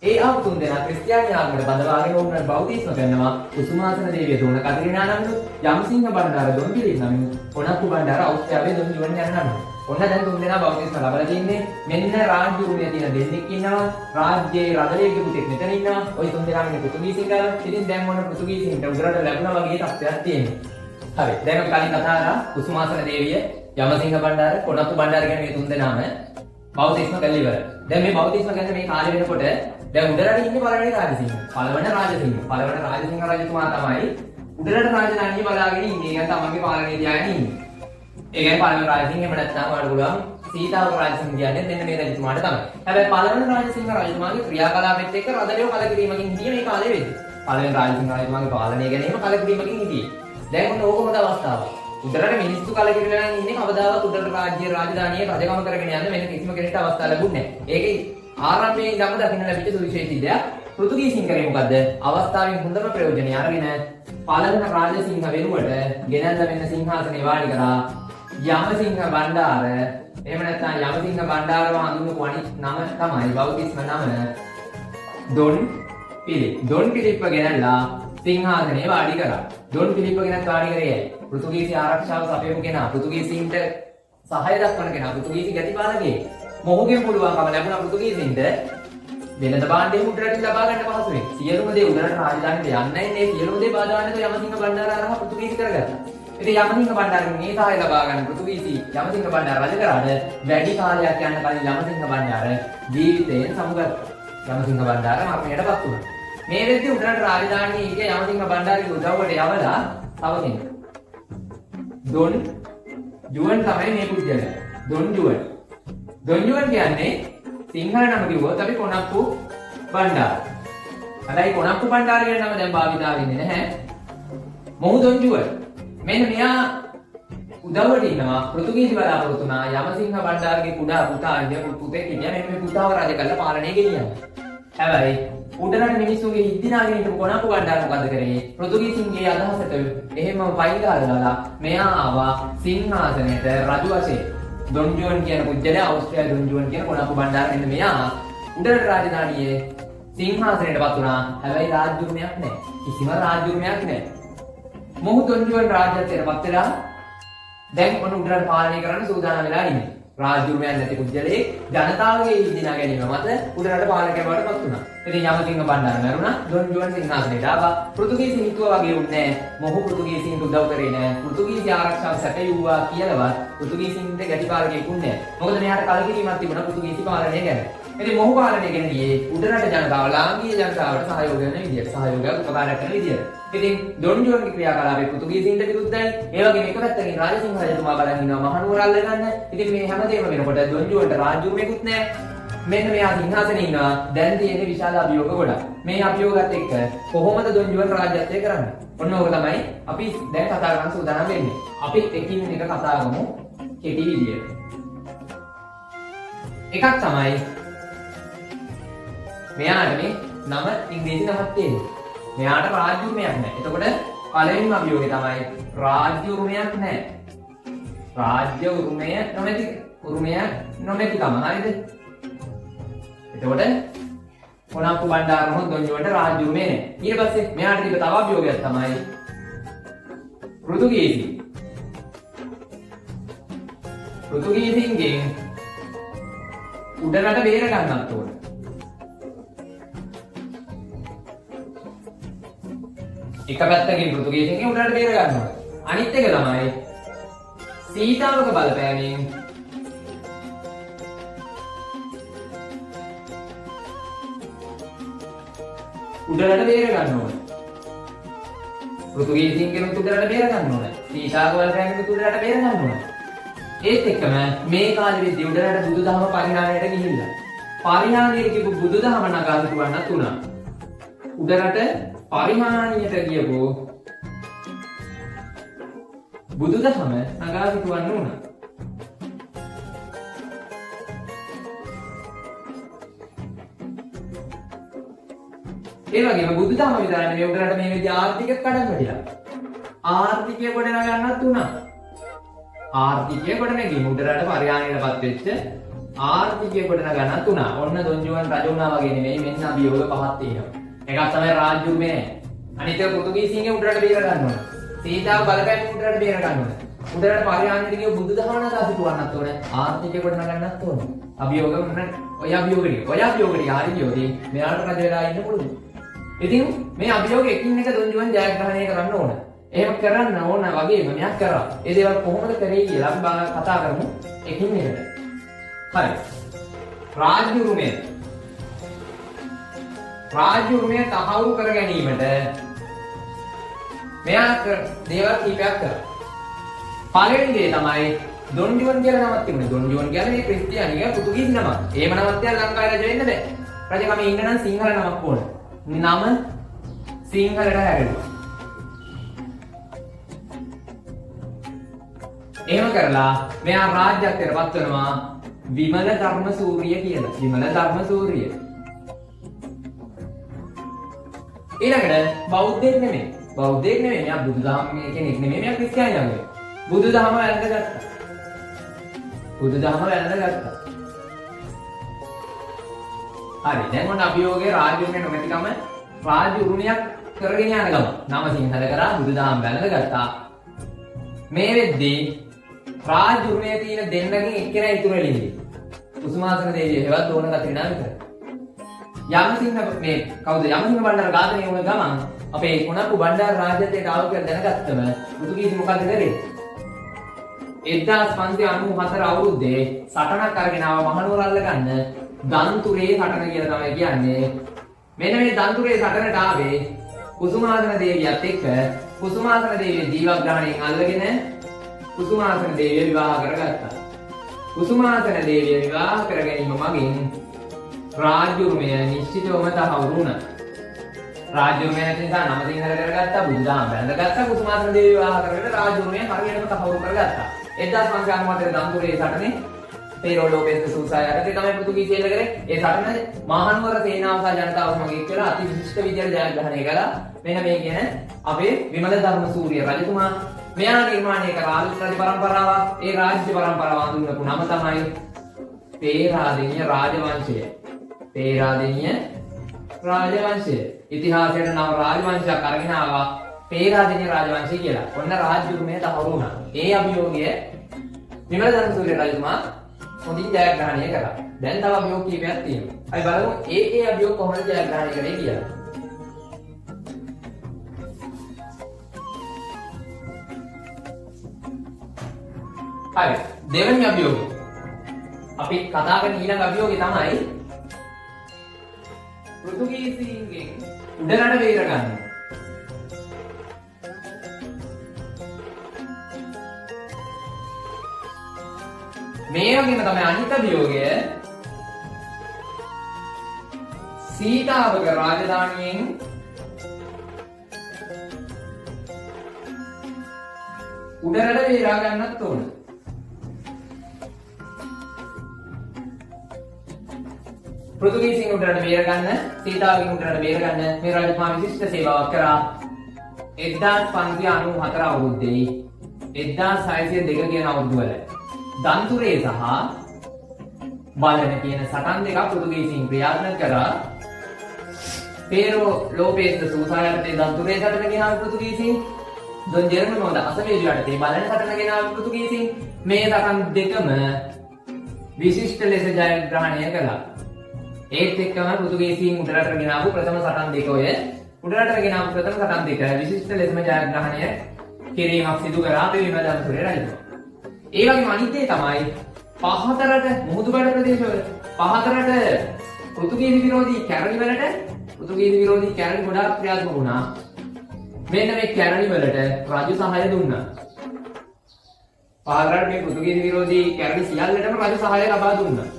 ඒ ආපු තුන් දෙනා ක්‍රිස්තියානි ආගමකට බඳවාගෙන උන්වහන්සේ බෞද්ධිස්ම කරනවා. කුසුමාසන දේවිය දෝන කතිරිනා නමින්, යමසිංහ බණ්ඩාර දොන් පිළිප් නමින්, කොණප්පු බණ්ඩාර අවුස්ත්‍රියාවේ දොන් ජුවන් යන නමින්. ඔන්න දැන් තුන් දෙනා බෞද්ධිස්ම ලබලා තින්නේ. මෙන්න රාජ්‍ය උරුමයේ තියෙන දෙන්නෙක් ඉන්නවා. රාජ්‍යයේ රදලේගේ පුතෙක් මෙතන ඉන්නවා. ওই තුන් දෙනාම ඉන්නේ පෘතුගීසින් ගාව. ඉතින් දැන් මොන පෘතුගීසින්ට උඩරට ලැබුණා වගේ තත්ත්වයක් තියෙනවා. හරි. දැන් අපි කලින් කතා කරා කුසුමාසන දේවිය, යමසිංහ බණ්ඩාර, කොණප්පු බණ්ඩාර කියන මේ තුන් දෙනාම බෞද්ධිස්ම කරලා ඉවරයි. දැන් මේ බෞද්ධිස්ම ගැන මේ කාලේ වෙනකොට දැන් උඩරට ඉන්නේ පළවෙනි රාජසිංහ. පළවෙනි රාජසිංහ රජතුමා තමයි උඩරට රාජධානිය බලාගෙන ඉන්නේ. ඒක තමන්ගේ පාලනය තියාගෙන ඉන්නේ. ඒ කියන්නේ පළවෙනි රාජසිංහ එහෙම නැත්නම් වඩ පුළුවන් සීතාවක රාජසිංහ කියන්නේ දෙන්න මේ රජතුමාට තමයි. හැබැයි පළවෙනි රාජසිංහ රජතුමාගේ ක්‍රියාකලාපෙත් එක්ක රදලියෝ කලකිරීමකින් හිටියේ මේ කාලේ වෙද්දී. පළවෙනි රාජසිංහ රජතුමාගේ පාලනය ගැනීම කලකිරීමකින් හිටියේ. දැන් මොන ඕකමද අවස්ථාව. උඩරට මිනිස්සු කලකිරීලා ඉන්නේ කවදාවත් උඩරට රාජ්‍ය රාජධානියේ රජකම කරගෙන යන්න වෙන කිසිම කෙනෙක්ට අවස්ථාවක් ලැබුණේ නැහැ. ඒකේ ආරම්භයේ ඉඳන්ම දකින්න ලැබිච්ච සුවිශේෂී දෙයක් පෘතුගීසින් කරේ මොකද්ද? අවස්ථාවෙන් හොඳම ප්‍රයෝජනය අරගෙන පළවෙනි රාජසිංහ වෙනුවට ගෙනල්ලා වෙන සිංහාසනේ වාඩි කරා යමසිංහ බණ්ඩාර. එහෙම නැත්නම් යමසිංහ බණ්ඩාරව හඳුන්වපු අනිත් නම තමයි බෞද්ධිස්ම නම දොන් පිළිප්. දොන් පිළිප්ව ගෙනල්ලා සිංහාසනේ වාඩි කරා. දොන් පිළිප්ව ගෙනත් වාඩි කරේ පෘතුගීසි ආරක්ෂාව සපයපු කෙනා, පෘතුගීසින්ට සහාය දක්වන කෙනා, පෘතුගීසි ගැතිපාලකේ. මොහුගෙන් පුළුවන්කම ලැබුණා පෘතුගීසින්ට වෙනද භාණ්ඩේ උඩරටින් ලබා ගන්න පහසුවෙන්. සියලුම දේ උඩරට රාජධානියට යන්නයි මේ සියලුම දේ බාධා වෙනද යමසිංහ බණ්ඩාර අරහ පෘතුගීසි කරගත්තා. ඉතින් යමසිංහ බණ්ඩාරගෙන් මේ සහාය ලබා ගන්න පෘතුගීසි යමසිංහ බණ්ඩාර රජ කරාට වැඩි කාලයක් යන කලින් යමසිංහ බණ්ඩාර ජීවිතයෙන් සමුගත්තා. යමසිංහ බණ්ඩාර මරණයටපත් වුණා. මේ වෙද්දී උඩරට රාජධානියේ ඉන්නේ යමසිංහ බණ්ඩාරගේ උදව්වට යවලා තව කෙනෙක්. දොන් ජුවන් තමයි මේ පුද්ගලයා. දොන් ජුවන්. දොන් ජුවන් කියන්නේ සිංහල නම කිව්වොත් අපි කොණප්පු බණ්ඩාර. හැබැයි කොණප්පු බණ්ඩාර කියන නම දැන් භාවිතා වෙන්නේ නැහැ. මොහු දොන් ජුවන්. මෙන්න මෙයා උදව්වට ඉන්නවා පෘතුගීසි බලාපොරොත්තු වුණා යමසිංහ බණ්ඩාරගේ කුඩා පුතා ඉන්නේ පුතේ කියන්නේ මෙන්න මේ පුතාව රජ කරලා පාලනය ගෙනියන්න. හැබැයි උඩරට මිනිස්සුන්ගේ ඉදිනාගෙන හිටපු කොණප්පු බණ්ඩාර මොකද කරේ? පෘතුගීසින්ගේ අදහසට එහෙමම පයින් ගහලා මෙයා ආවා සිංහාසනයට රජු වශයෙන්. දොන් ජුවන් කියන පුජ්‍යලයා ඕස්ට්‍රේලියා දොන් ජුවන් කියන කොණප්පු බණ්ඩාර මෙන්න මෙයා උඩරට රාජධානියේ සිංහාසනයටපත් වුණා. හැබැයි රාජ්‍යුරුමයක් නැහැ. කිසිම රාජ්‍යුරුමයක් නැහැ. මොහු දොන් ජුවන් රාජ්‍යත්වයටපත් වෙලා දැන් ඔන්න උඩරට පාලනය කරන්න සූදානම් වෙලා ඉන්නේ. රාජ්‍යුරුමයක් නැති පුජ්‍යලේ ජනතාවගේ ඉදිනා ගැනීම මත උඩරට පාලකයෙක් බවට පත් වුණා. ඉතින් යමසිංහ බණ්ඩාර මරුණා. දොන් ජුවන් සිංහාසනයට ආවා. පෘතුගීසි හිතුවා වගේ උන්නේ නැහැ. මොහු පෘතුගීසින්ට උදව් කරේ නැහැ. පෘතුගීසි ආරක්ෂාව සැපයුවා කියලාවත් පෘතුගීසින්ට ගැටිපාලකයෙක් උන්නේ නැහැ. මොකද මෙයාට කලකිරීමක් තිබුණා පෘතුගීසි පාලනය ගැන. ඉතින් මොහු පාලනය ගැන ගියේ උඩරට ජනතාව ලාංකීය ජනතාවට සහයෝග වෙන විදියට, සහයෝගයක් උපකාරයක් කරන විදියට. ඉතින් දොන් ජුවන්ගේ ක්‍රියාකලාපේ පෘතුගීසින්ට විරුද්ධයි. ඒ වගේම එක පැත්තකින් රාජසිංහ රජතුමා බලන් ඉන්නවා මහනුවර අල්ලගන්න. ඉතින් මේ හැමදේම වෙනකොට දොන් ජුවන්ට රාජ්‍යුරුමෙකුත් නැහැ. මෙන්න මෙයා සිංහාසනේ ඉන්නවා. දැන් තියෙන විශාල අභියෝග ගොඩක්. මේ අභියෝගات එක්ක කොහොමද දොන් ජුවන් රාජ්‍යත්වය කරන්නේ? ඔන්න ඕක තමයි අපි දැන් කතා කරන්න සූදානම් වෙන්නේ. අපි එකින් එක කතා කරමු කෙටි විදියට. එකක් තමයි මෙයාට මේ නම ඉංග්‍රීසි නමක් තියෙනවා. මෙයාට රාජ්‍යුරුමයක් නැහැ. එතකොට පළවෙනිම අභියෝගය තමයි රාජ්‍ය උරුමයක් නැහැ. රාජ්‍ය උරුමය නැමැති උරුමය නොමැතිකම හරිද? එතකොට කොණාප්පු බණ්ඩාර මොහොත් දොංජුවන්ට රාජ්‍ය උරුමය නැහැ. ඊට පස්සේ මෙයාට තිබ්බ තව අභියෝගයක් තමයි පෘතුගීසීන්ගෙන් උඩරට බේර ගන්නත් ඕන. එක පැත්තකින් පෘතුගීසීන්ගෙන් උඩරට බේර ගන්න ඕන. අනිත් එක තමයි සීතාවක බලපෑමෙන් උඩරට බේර ගන්න ඕන. පෘතුගීසීන්ගෙන් උඩරට බේර ගන්න ඕන. සීතාවක බලපෑමෙන් උඩරට බේර ගන්න ඕන. ඒත් එක්කම මේ කාලෙදී උඩරට බුදුදහම පරිහානියට ගිහිල්ලා පරිහානියට කියපු බුදුදහම නගා සිටුවන්නත් උනා. උඩරට පරිහානියට කියපු බුදුදහම නගා සිටුවන්න උනා. ඒ වගේම බුදුදහම විතරයි නෙවෙයි උඩරට මේ විදිහ ආර්ථික කඩන් වැටිලා. ආර්ථිකය ගොඩ නගන්නත් උනා. ආර්ථිකය ගොඩනැගීම උඩරට පරිහානියටපත් වෙච්ච ආර්ථිකය ගොඩනගන්නත් උනා. ඔන්න දොංජුවන් රජ වුණා වගේ නෙමෙයි මෙන්න අභියෝග පහක් තියෙනවා. එකක් තමයි රාජ්‍ය උරුමය නැහැ. අනිත් එක පෘතුගීසීන්ගෙන් උඩරට බේර ගන්න ඕන. සීතාව බලපෑමෙන් උඩරට බේර ගන්න ඕන. උඩරට පරිහානියට කියව බුදුදහම නගා සිටුවන්නත් ඕන. ආර්ථිකය ගොඩනගන්නත් ඕන. අභියෝග මොන ඔය අභියෝගටි හරි කියෝදී මෙයාට රජ වෙලා ඉන්න පුළුවන්. ඉතින් මේ අභියෝග එකින් එක දොංජුවන් ජයග්‍රහණය කරන්න ඕන. එහෙම කරන්න ඕන වගේම මෙයක් කරා. ඒ දේවල් කොහොමද කරේ කියලා අපි කතා කරමු එකින් එකට. හරි. රාජ්‍ය උරුමය. රාජ්‍ය උරුමය තහවුරු කර ගැනීමට මෙයා දේවල් කීපයක් කරා. පළවෙනි දේ තමයි දොංජුවන් කියලා නමක් තිබුණේ. දොංජුවන් කියන්නේ මේ ක්‍රිස්තියානිගේ පෘතුගීසි නමක්. එහෙම නමක් තියලා ලංකාවේ රජ වෙන්න බෑ. රජකම ඉන්න නම් සිංහල නමක් ඕන. නම සිංහලට හැරෙනවා. එහෙම කරලා මෙයා රාජ්‍යත්වයට පත් වෙනවා විමල ධර්මසූරිය කියලා. විමල ධර්මසූරිය. ඊළඟට බෞද්ධයෙක් නෙමෙයි. බෞද්ධයෙක් නෙමෙයි. මෙයා බුදුදහම කෙනෙක් නෙමෙයි. මෙයා ක්‍රිස්තියානියෙක්. බුදුදහම වැළඳගත්තා. බුදුදහම වැළඳගත්තා. හරි. දැන් ඔන්න අභියෝගයේ රාජ්‍ය උරුමය නොමැතිකම රාජ්‍ය උරුමයක් කරගෙන යන ගම. නම සිංහල කරා බුදුදහම වැළඳගත්තා. මේ වෙද්දී රාජ්‍ය උරුමයේ තියෙන දෙන්නකින් එක්කෙනා ඉතුරු වෙලා ඉන්නේ. කුසුමාසන දේවිය හේවත් ඕන කතිරිනා විතර. යමසිංහ මේ කවුද යමසිංහ බණ්ඩාර ඝාතනය වුණ ගමන් අපේ කොණප්පු බණ්ඩාර රාජ්‍යයට ආව කියලා දැනගත්තම පෘතුගීසි මොකද කරේ? 1594 අවුරුද්දේ සටනක් අරගෙන ආව මහනුවර අල්ල ගන්න දන්තුරේ සටන කියලා තමයි කියන්නේ. මෙන්න මේ දන්තුරේ සටනට ආවේ කුසුමාසන දේවියත් එක්ක කුසුමාසන දේවිය ජීවග්‍රහණයෙන් අල්ලගෙන කුසුමාසන දේවිය විවාහ කරගත්තා. කුසුමාසන දේවිය විවාහ කර ගැනීම මගින් රාජ්‍ය උරුමය නිශ්චිතවම තහවුරු වුණා. රාජ්‍ය උරුමය නැති නිසා නම සිංහල කරගත්තා, බුදුදහම වැළඳගත්තා, කුසුමාසන දේවිය විවාහ කරගෙන රාජ්‍ය උරුමය හරියටම තහවුරු කරගත්තා. 1594 දන්තුරේ සටනේ පේරෝ ලෝපෙස් සූසාය යටතේ තමයි පෘතුගීසි එල්ල කරේ. ඒ සටන මහනුවර සේනාව සහ ජනතාව සමග එක්කලා අති විශිෂ්ට විදියට ජයග්‍රහණය කළා. මෙන්න මේ කියන අපේ විමල ධර්මසූරිය රජතුමා මෙයා නිර්මාණය කළ ආලුත් රජ පරම්පරාවක්. ඒ රාජ්‍ය පරම්පරාව හඳුන්වපු නම තමයි පේරාදෙණිය රාජවංශය. පේරාදෙණිය රාජවංශය. ඉතිහාසයට නව රාජවංශයක් අරගෙන ආවා පේරාදෙණිය රාජවංශය කියලා. ඔන්න රාජ්‍ය උරුමය තහවුරු වුණා. ඒ අභියෝගය විමල ධර්මසූරිය රජතුමා හොඳින් ජයග්‍රහණය කරා. දැන් තව අභියෝග කීපයක් තියෙනවා. අපි බලමු ඒ අභියෝග කොහොමද ජයග්‍රහණය කරේ කියලා. හරි. දෙවෙනි අභියෝගය. අපි කතා කරන ඊළඟ අභියෝගය තමයි පෘතුගීසීන්ගෙන් උඩරට බේර ගන්න. මේ වගේම තමයි අනිත් අභියෝගය සීතාවක රාජධානියෙන් උඩරට බේරා ගන්නත් ඕන. පෘතුගීසීන් උඩරට බේර ගන්න, සීතාවකින් උඩරට බේර ගන්න මේ රජතුමා විශිෂ්ට සේවාවක් කරා. 1594 අවුරුද්දේ 1602 කියන අවුරුද්ද වල දන්තුරේ සහ බලන කියන සටන් දෙකක් පෘතුගීසින් ක්‍රියාත්මක කරා. Pero Lopez de Sousa යටතේ දන්තුරේ සටන ගෙනාව පෘතුගීසින්. Don Guillermo da Acevedo යටතේ බලන සටන ගෙනාව පෘතුගීසින්. මේ සටන් දෙකම විශිෂ්ට ලෙස ජයග්‍රහණය කළා. ඒත් එක්කම පෘතුගීසින් උඩරට ගෙනාවු ප්‍රථම සටන් දෙක ඔය උඩරට ගෙනාවු ප්‍රථම සටන් දෙක විශිෂ්ට ලෙසම ජයග්‍රහණය කිරීමක් සිදු කරා අපේ විමල දන්තුරේ රජතුමා. ඒ වගේම අනිත් දේ තමයි පහතරට මුහුදුබඩ ප්‍රදේශවල පහතරට පෘතුගීසි විරෝධී කැරලි වලට පෘතුගීසි විරෝධී කැරලි ගොඩාක් ක්‍රියාත්මක වුණා. මෙන්න මේ කැරලි වලට රජු සහාය දුන්නා. පහතරට මේ පෘතුගීසි විරෝධී කැරලි සියල්ලටම රජු සහාය ලබා දුන්නා.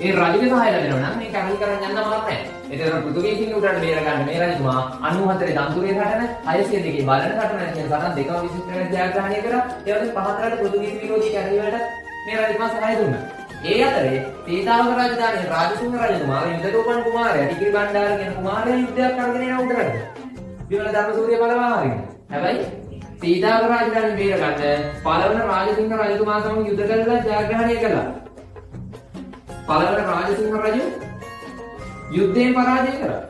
ඒ රජුගේ සහාය ලැබෙනවා නම් මේ කැරලි කරන් යන්න අමාරු නැහැ. ඒතර පෘතුගීසින් උඩට බේර ගන්න මේ රජතුමා 94 දන්තුරේ සටන 602 බලන සටන කියන සටන් දෙකම විශිෂ්ට ජයග්‍රහණය කරා. ඒ වගේම පහතරට පෘතුගීසි විරෝධී කැරලි වලට මේ රජතුමා සහාය දුන්නා. ඒ අතරේ සීතාවක රාජධානිය රාජසිංහ රජතුමා යුදරූපන් කුමාරයා ටිකිරි බණ්ඩාර කියන කුමාරයා යුද්ධයක් කරගෙන යන උඩරට විමල ධර්මසූරිය බලවාරින්. හැබැයි සීතාවක රාජධානිය බේර ගන්න පළවන රාජසිංහ රජතුමා සමග යුද්ධ කරලා ජයග්‍රහණය කළා. පළවන රාජසිංහ රජු යුද්ධයෙන් පරාජය කරා.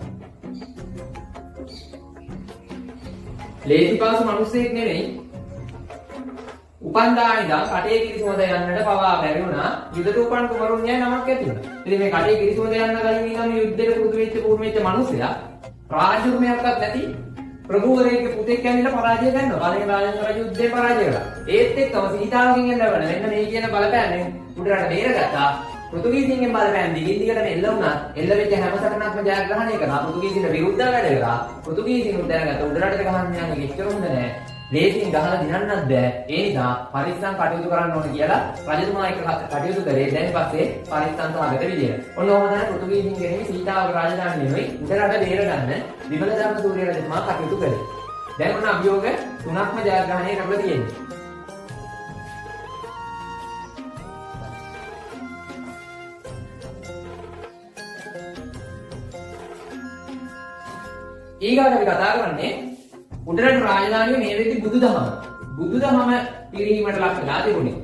ලේසිපාසු මිනිස්සෙක් නෙවෙයි. උපන්දා ඉඳන් කටේ කිරිසුමද යන්නට පවා බැරි වුණා. යුදරූපන් කුමරුන්ගේ නමක් ඇති වුණා. ඉතින් මේ කටේ කිරිසුමද යන්න කලින් ඉඳන් මේ යුද්ධයට පුරුදු වෙච්ච පුරුමෙච්ච මිනිස්සයා රාජ්‍යරුමයක්වත් නැති ප්‍රභූවරයෙක්ගේ පුතෙක් ඇවිල්ලා පරාජය කරනවා. කලින් රාජේන්ද්‍ර රජු යුද්ධේ පරාජය කළා. ඒත් එක්කම සීතාවකින් එන්නවන මෙන්න මේ කියන බලපෑමෙන් උඩරට බේරගත්තා. පෘතුගීසින්ගෙන් බලපෑම් දිගින් දිගටම එල්ල වුණා. එල්ල වෙච්ච හැම සටනක්ම ජයග්‍රහණය කරා. පෘතුගීසින්ට විරුද්ධව වැඩ කරා. පෘතුගීසින් උඩරට උඩරට ගහන්න යන්නේ එච්චර හොඳ නෑ. ලේසියෙන් ගහලා දිනන්නත් බෑ. ඒ නිසා පරිස්සම් කටයුතු කරන්න ඕන කියලා රජතුමා එක කටයුතු කරේ. දැන් පස්සේ පරිස්සම් සහගත විදියට. ඔන්න ඔහොම තමයි පෘතුගීසින් ගෙනෙන්නේ සීතාවක රාජධානියෙමයි උඩරට බේර ගන්න විමල ධර්මසූරිය රජතුමා කටයුතු කරේ. දැන් ඔන්න අභියෝග තුනක්ම ජයග්‍රහණය කරලා තියෙනවා. ඊගාට අපි කතා කරන්නේ උඩරට රාජධානියේ මේ වෙද්දි බුදුදහම පිරීමට ලක් වෙලා තිබුණේ.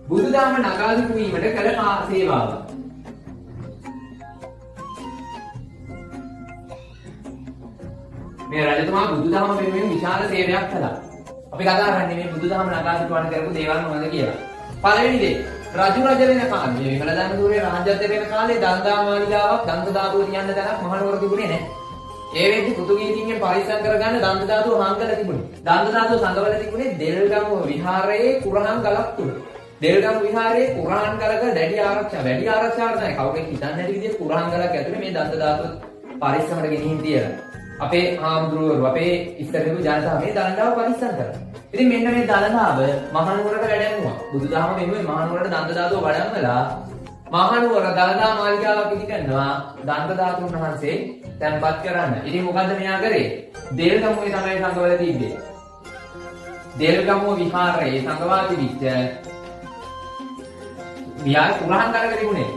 බුදුදහම නගා සිටුවීමට කළ සේවාව. මේ රජතුමා බුදුදහම වෙනුවෙන් විශාල සේවයක් කළා. අපි කතා කරන්නේ මේ බුදුදහම නගා සිටුවන්න කරපු දේවල් මොනවද කියලා. පළවෙනි දේ රජු රජ වෙන කාලේ මේ විමල ධර්මසූරිය රාජ්‍යත්වයට වෙන කාලේ දන්දා මාලිගාවක් දන්ත ධාතුව තියන්න තැනක් මහනුවර තිබුණේ නැහැ. ඒ වෙද්දි පෘතුගීසින්ගෙන් පරිස්සම් කරගන්න දන්ත ධාතුව හංගල තිබුණේ. දන්ත ධාතුව සංගවල තිබුණේ දෙල්ගමුව විහාරයේ කුරහන් ගලක් තුල. දෙල්ගමුව විහාරයේ කුරහන් ගලක වැඩි ආරක්ෂාවක් නැහැ. කවුරුත් හිතන්නේ නැති විදිහට කුරහන් ගලක් ඇතුලේ මේ දන්ත ධාතුව පරිස්සමට ගෙනින් තියලා. අපේ හාමුදුරුවෝ අපේ ඉස්තරිකු ජනතාව මේ දළදාව පරිස්සම් කරා. ඉතින් මෙන්න මේ දළදාව මහනුවරට වැඩමුවා. බුදුදහම වෙනුවෙන් මහනුවරට දන්ත ධාතුව වඩම්මලා මහනුවර දළදා මාලිගාවක් ඉදි කරනවා දන්ත ධාතුන් වහන්සේ තැන්පත් කරන්න. ඉතින් මොකද්ද මෙයා කරේ? දෙල්ගමුවේ තමයි සංගවල තිබ්බේ. දෙල්ගමුව විහාරයේ සංගවා තිබිච්ච විහාර කුරහන් ගලක තිබුණේ.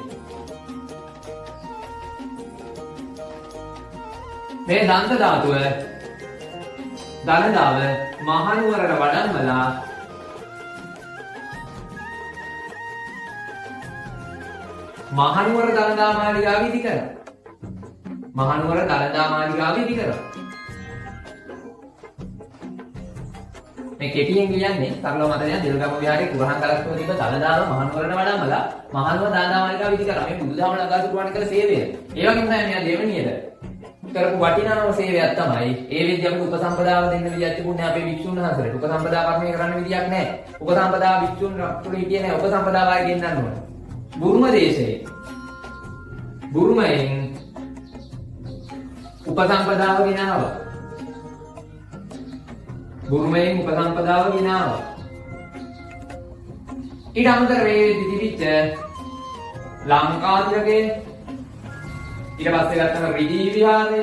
මේ දන්ත ධාතුව දළදාව මහනුවරට වඩම්මලා මහනුවර දළදා මාලිගාව ඉදි කරා. මහනුවර දළදා මාලිගාව ඉදි කරා. මේ කෙටියෙන් කියන්නේ සරලව මතකයි දෙල්ගම විහාරයේ කුරහන් ගලක් තුල තිබ්බ දළදාව මහනුවරට වඩම්මලා මහනුවර දළදා මාලිගාව ඉදි කරා. මේ බුදුදහම නගා සිටුවන්න කළ සේවය. ඒ වගේම තමයි මෙයා දෙවෙනියට කරපු වටිනාම සේවයක් තමයි ඒ විදිහට අපිට උපසම්පදාව දෙන්න විදියක් තිබුණේ අපේ වික්ෂුන් වහන්සේට. උපසම්පදා කර්මය කරන්න විදියක් නැහැ. උපසම්පදා වික්ෂුන් රතුරු හිටියේ නැහැ. උපසම්පදාව ආයෙ ගෙන්නන්න ඕන. බුරුම දේශයේ බුරුමයෙන් උපසම්පදාව ගෙනාවා. බුරුමයෙන් උපසම්පදාව ගෙනාවා. ඊට අමතරව මේ දිවිච්ච ලංකාතිලකේ ඊට පස්සේ ගත්තම රිදී විහාරය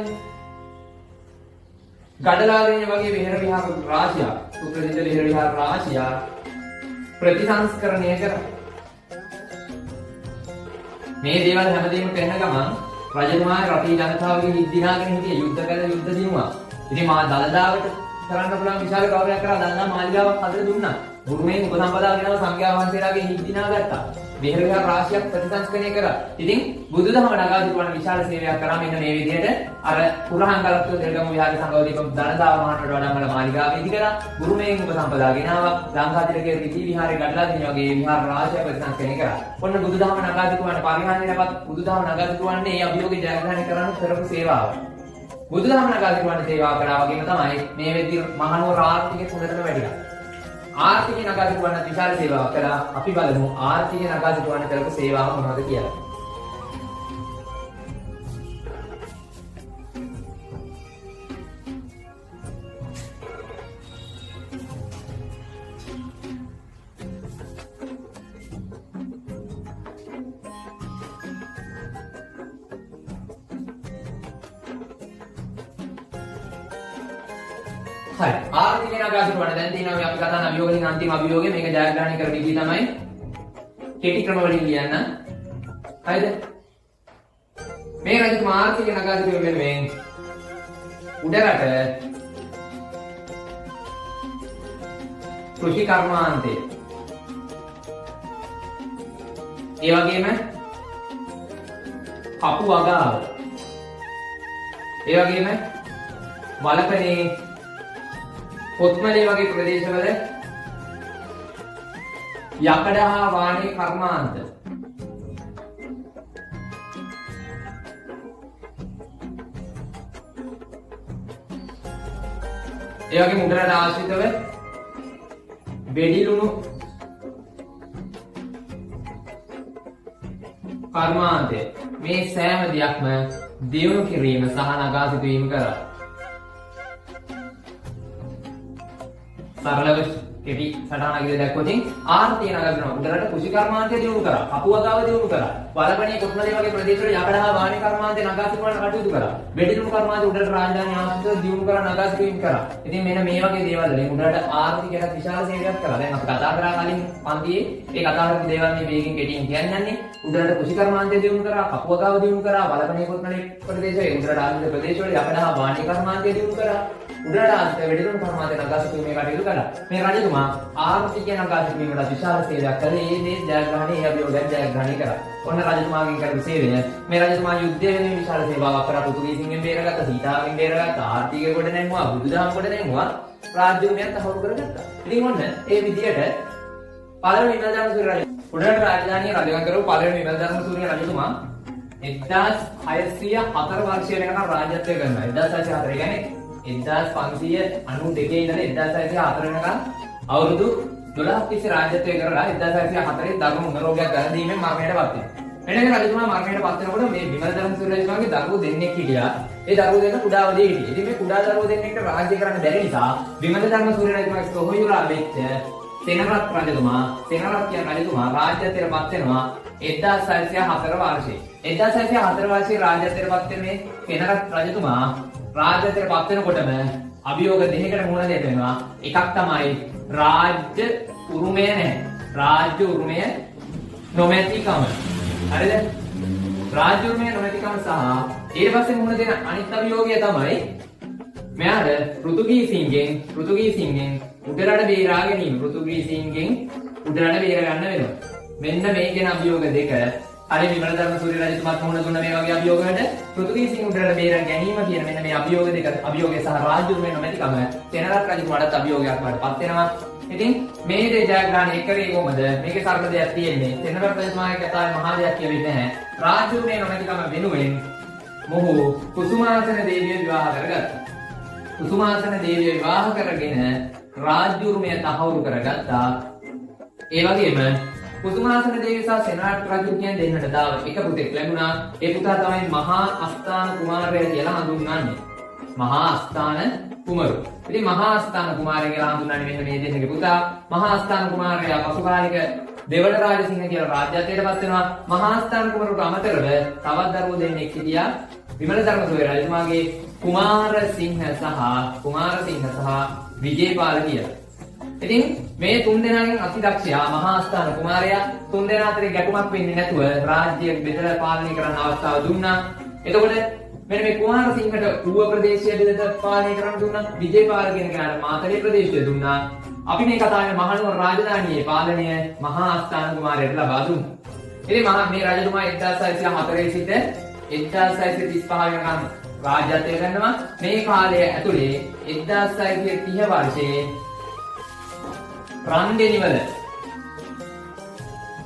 ගඩලාදෙණිය වගේ විහෙර විහාර රාශියක් පුත්‍රදිත විහෙර විහාර රාශියක් ප්‍රතිසංස්කරණය කරා. මේ දේවල් හැමදේම කරන ගමන් රජතුමා රටේ ජනතාවගේ හිත් දිනාගෙන හිටිය යුද්ධ කළ යුද්ධ දිනුවා. ඉතින් මා දළදාවට කරන්න පුළුවන් විශාල ගෞරවයක් කරලා දන්නා මාලිගාවක් හදලා දුන්නා. බුරුමෙන් උපසම්පදා ගෙනව සංඝයා වහන්සේලාගේ හිත් දිනා ගත්තා. විහෙර විහාර රාශියක් ප්‍රතිසංස්කරණය කරා. ඉතින් බුදුදහම නගා සිටුවන විශාල සේවයක් කරා මෙන්න මේ විදිහට අර පුරහංගලත්ව දෙල්ගම විහාරේ සංඝවදීප දනදාව මහානට වඩම්මල මාලිගාව ඉදි කරා. බුරුමෙන් උපසම්පදා ගෙනාවා. ලංකාතිලකයේ රිදී විහාරේ ගඩලා දින වගේ විහාර රාශියක් ප්‍රතිසංස්කරණය කරා. ඔන්න බුදුදහම නගා සිටුවන පරිහානියටපත් බුදුදහම නගා සිටුවන්නේ මේ අභියෝගේ ජයග්‍රහණය කරන්න කරපු සේවාව. බුදුදහම නගා සිටුවන සේවාව කරා වගේම තමයි මේ වෙද්දී මහනුවර ආර්ථිකයේ තුනටම වැඩිලා. ආර්ථිකය නගා සිටුවන්න විශාල සේවාවක් කළා. අපි බලමු ආර්ථිකය නගා සිටුවන්න කරපු සේවාව මොනවද කියලා. හරි ආර්ථිකය නගා සිටුවන්න දැන් තියෙනවා මේ අපි කතා කරන අභියෝගයෙන් අන්තිම අභියෝගය මේක ජයග්‍රහණය කර විදිහ තමයි කෙටි ක්‍රම වලින් ලියන්න. හරිද? මේ රජතුමා ආර්ථිකය නගා සිටුවීම වෙනුවෙන් උඩරට කෘෂි කර්මාන්තය ඒ වගේම කපු වගාව ඒ වගේම වලපනේ කොත්මලේ වගේ ප්‍රදේශවල යකඩ හා වාණේ කර්මාන්ත ඒ වගේ මුද්‍රණ ආශ්‍රිතව වෙඩිලුණු කර්මාන්තය මේ සෑම දෙයක්ම දියුණු කිරීම සහ නගා සිටුවීම කරා. සරලව කෙටි සටහනක් විදිහට දැක්කොත් ආර්ථිකය නගා සිටුවන උඩරට කෘෂි කර්මාන්තය දියුණු කරා. කපු වගාව දියුණු කරා. වලපනේ කොත්මලේ වගේ ප්‍රදේශවල යකඩ හා වාණේ කර්මාන්තය නගා සිටුවන්න කටයුතු කරා. වෙඩිලුණු කර්මාන්තය උඩරට රාජධානි ආශ්‍රිතව දියුණු කරා නගා සිටුවීම කරා. ඉතින් මෙන්න මේ වගේ දේවල් වලින් උඩරට ආර්ථිකයට විශාල සේවයක් කරා. දැන් අපි කතා කරා කලින් පන්තියේ ඒ කතා කරපු දේවල් මේ වේගෙන් කෙටියෙන් කියන්නේ. උඩරට කෘෂි කර්මාන්තය දියුණු කරා. කපු වගාව දියුණු කරා. වලපනේ කොත්මලේ ප්‍රදේශයේ උඩරට ආශ්‍රිත ප්‍රදේශවල යකඩ හා වාණේ කර්මාන්තය දියුණු කරා. උඩරට ආශ්‍රිත වෙඩිලුණු කර්මාන්තය නගා සිටුවීමේ කටයුතු කළා. මේ රජතුමා ආර්ථිකය නගා සිටුවීමට විශාල සේවයක් කළේ. මේ දේ ජයග්‍රහණය ඒ අභියෝගයෙන් ජයග්‍රහණය කරා. ඔන්න රජතුමාගෙන් කරපු සේවය. මේ රජතුමා යුද්ධය වෙනුවෙන් විශාල සේවාවක් කරා. පෘතුගීසින්ගෙන් බේරගත්තා, සීතාවෙන් බේරගත්තා, ආර්ථිකය කොට නැංගුවා, බුදුදහම කොට නැංගුවා, රාජ්‍යුමයන් තහවුරු කරගත්තා. ඉතින් ඔන්න ඒ විදියට පළවෙනි විමල්ධර්ම සූරිය රජු උඩරට රාජධානිය රජකම් කරපු පළවෙනි විමල්ධර්ම සූරිය රජතුමා 1604 වර්ෂය වෙනකම් රාජ්‍යත්වය කරනවා. 1604 කියන්නේ 1592 ඉඳලා 1604 වෙනකම් අවුරුදු 12ක් තිස්සේ රාජ්‍යත්වය කරලා 1604 දරුණු රෝගයක් ගැලඳීමෙන් මරණයට පත් වෙනවා. එනක රජතුමා මරණයට පත් වෙනකොට මේ විමලධර්ම සූරිය රජතුමාගේ දරුවෝ දෙන්නෙක් හිටියා. ඒ දරුවෝ දෙන්න කුඩා අවදියේ හිටියේ. ඉතින් මේ කුඩා දරුවෝ දෙන්නෙක්ට රාජ්‍ය කරන්න බැරි නිසා විමලධර්ම සූරිය රජතුමාගේ සොහොයුරා වෙච්ච සෙනරත් රජතුමා කියන රජතුමා රාජ්‍යත්වයට පත් වෙනවා 1604 වර්ෂයේ. 1604 වර්ෂයේ රාජ්‍යත්වයට පත් වෙන මේ සෙනරත් රජතුමා රාජ්‍යත්වයට පත් වෙනකොටම අභියෝග දෙකකට මුහුණ දෙන්න වෙනවා. එකක් තමයි රාජ්‍ය උරුමය නැහැ. රාජ්‍ය උරුමය නොමැතිකම. හරිද? රාජ්‍ය උරුමය නොමැතිකම සහ ඊට පස්සේ මුහුණ දෙන අනිත් අභියෝගය තමයි මෙයාට පෘතුගීසින්ගෙන් උඩරට බේරා ගැනීම. පෘතුගීසින්ගෙන් උඩරට බේර ගන්න වෙනවා. මෙන්න මේ කියන අභියෝග දෙක හරි විමලධර්ම සූරිය රජතුමාත් මුහුණ දුන්න මේ වගේ අභියෝගවලට පෘතුගීසින් උඩරට බේර ගැනීම කියන මෙන්න මේ අභියෝග දෙක අභියෝගය සහ රාජ්‍ය උරුමය නොමැතිකම සෙනරත් රජතුමාට අභියෝගයක් වඩපත් වෙනවා. ඉතින් මේ දේ ජයග්‍රහණය කරේ කොහොමද? මේකේ සරල දෙයක් තියෙන්නේ. සෙනරත් රජතුමාගේ කතාවේ මහා දෙයක් කියවෙන්නේ නැහැ. රාජ්‍ය උරුමය නොමැතිකම වෙනුවෙන් මොහු කුසුමාසන දේවිය විවාහ කරගත්තා. කුසුමාසන දේවිය විවාහ කරගෙන රාජ්‍ය උරුමය තහවුරු කරගත්තා. ඒ වගේම කුසුමාසන දේවිය සහ සෙනරත් රජු කියන දෙන්නට දාව එක පුතෙක් ලැබුණා. ඒ පුතා තමයි මහා අස්ථාන කුමාරයා කියලා හඳුන්වන්නේ. මහා අස්ථාන කුමරු. ඉතින් මහා අස්ථාන කුමාරයා කියලා හඳුන්වන්නේ මෙන්න මේ දෙන්නගේ පුතා. මහා අස්ථාන කුමාරයා පසුකාලික දෙවන රාජසිංහ කියලා රාජ්‍යත්වයට පත් වෙනවා. මහා අස්ථාන කුමරුට අමතරව තවත් දරුවෝ දෙන්නෙක් හිටියා. විමලධර්ම සූරිය රජතුමාගේ කුමාරසිංහ සහ විජේපාල කියලා. ඉතින් මේ තුන් දෙනාගෙන් අති දක්ෂයා මහා අස්ථාන කුමාරයා තුන් දෙනා අතරේ ගැටුමක් වෙන්නේ නැතුව රාජ්‍ය බෙදලා පාලනය කරන්න අවස්ථාව දුන්නා. එතකොට මෙන්න මේ කුමාරසිංහට ඌව ප්‍රදේශය බෙදලා පාලනය කරන්න දුන්නා. විජේපාල කියන කෙනාට මාතලේ ප්‍රදේශය දුන්නා. අපි මේ කතා කරන මහනුවර රාජධානියේ පාලනය මහා ආස්ථාන කුමාරයට ලබා දුන්නා. ඉතින් මේ රජතුමා 1604 සිට 1635 වෙනකම් රාජ්‍යත්වය කරනවා. මේ කාලය ඇතුලේ 1630 වර්ෂයේ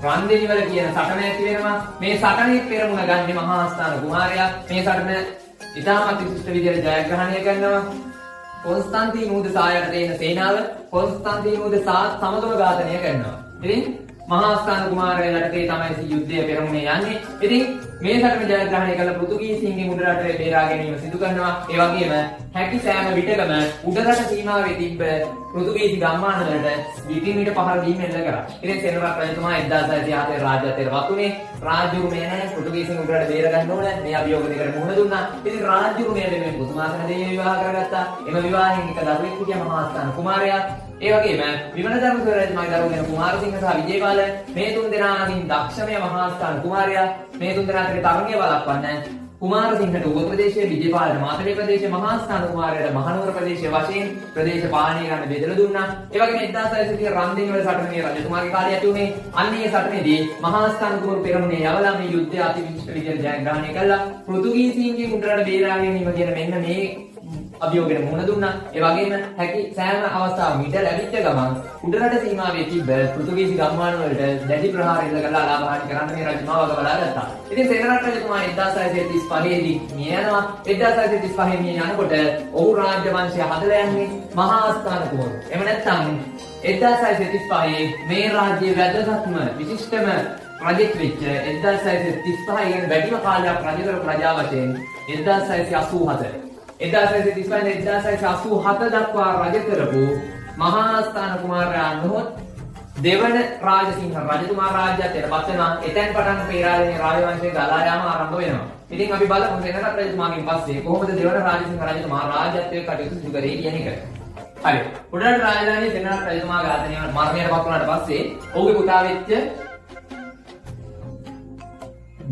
රන්දෙනිවල කියන සටන ඇති වෙනවා. මේ සටනේ පෙරමුණ ගන්නේ මහා ආස්ථාන කුමාරයා. මේ සටන ඉතාමත් විශිෂ්ට විදිහට ජයග්‍රහණය කරනවා. කොන්ස්ටන්තිනෝද සායට දෙන සේනාව කොන්ස්ටන්තිනෝද සමගම ඝාතනය කරනවා. ඉතින් මහා ආස්ථාන කුමාරයා යටතේ තමයි යුද්ධය පෙරමුණේ යන්නේ. ඉතින් මේ සටන ජයග්‍රහණය කළ පෘතුගීසීන්ගේ උඩරටේ බේරා ගැනීම සිදු කරනවා. ඒ වගේම හැකි සෑම විටකම උඩරට සීමාවේ තිබ්බ පෘතුගීසි ගම්මාන වලට විටිමිට පහර දීම එල්ල කරා. ඉතින් සෙනරත් රජතුමා 1607 රාජ්‍යත්වයට වතුනේ. රාජ්‍ය උරුමය නැහැ. පෘතුගීසීන් උඩරට බේර ගන්න ඕන. මේ අභියෝග දෙකට මුහුණ දුන්නා. ඉතින් රාජ්‍ය උරුමයට මේ පුතුමාසන දෙවියන් විවාහ කරගත්තා. එම විවාහයෙන් එක දරුවෙක් හිටියා මහා ආස්ථාන කුමාරයා. ඒ වගේම විමල ධර්මසෝර රජතුමාගේ දරුවෝ වෙන කුමාරසිංහ සහ විජේපාල මේ තුන් දෙනාගෙන් දක්ෂමය මහා ආස්ථාන කුමාරයා මේ තුන් දෙනා අතරේ තරගය බලපන්න කුමාරසිංහට උව ප්‍රදේශයේ විජේපාලට මාතලේ ප්‍රදේශයේ මහා ආස්ථාන කුමාරයාට මහනුවර ප්‍රදේශයේ වශයෙන් ප්‍රදේශ පාලනය කරන්න බෙදලා දුන්නා. ඒ වගේම 1630 රන්දිනවල සටනේ රජතුමාගේ කාලය ඇති වුණේ. අන්න ඒ සටනේදී මහා ආස්ථාන කුමාර පෙරමුණේ යවලා මේ යුද්ධය අති විශිෂ්ට විදිහට ජයග්‍රහණය කළා. පෘතුගීසීන්ගේ උඩරට බේරා ගැනීම කියන මෙන්න මේ අභියෝගයට මුහුණ දුන්නා. ඒ වගේම හැකි සෑම අවස්ථාවක ඊට ලැබිච්ච ගමන් උඩරට සීමාවේ තිබ්බ පෘතුගීසි ගම්මාන වලට දැඩි ප්‍රහාර ඉල්ල කරලා ලාභහානි කරන්න මේ රජතුමා වග බලා ගත්තා. ඉතින් සේනරත් රජතුමා 1635 දී මිය යනවා. 1635 මිය යනකොට ඔහු රාජ්‍ය වංශය හදලා යන්නේ මහා ආස්ථාන කුමාරය. එහෙම නැත්නම් 1635 මේ රාජ්‍යයේ වැදගත්ම විශිෂ්ටම රජෙක් වෙච්ච 1635 කියන වැඩිම කාලයක් රජ කරපු ප්‍රජා වශයෙන් 1687 1687 දක්වා රජ කරපු මහා ආස්ථාන කුමාරයා නොහොත් දෙවන රාජසිංහ රජතුමා රාජ්‍යත්වයට පත් වෙනවා. එතෙන් පටන් පේරාදෙණිය රාජවංශයේ ගලා යාම ආරම්භ වෙනවා. ඉතින් අපි බලමු සෙනරත් රජතුමාගෙන් පස්සේ කොහොමද දෙවන රාජසිංහ රජතුමා රාජ්‍යත්වයේ කටයුතු සිදු කරේ කියන එක. හරි. උඩරට රාජධානියේ සෙනරත් රජතුමා ඝාතනය මරණයට පත් වුණාට පස්සේ ඔහුගේ පුතා වෙච්ච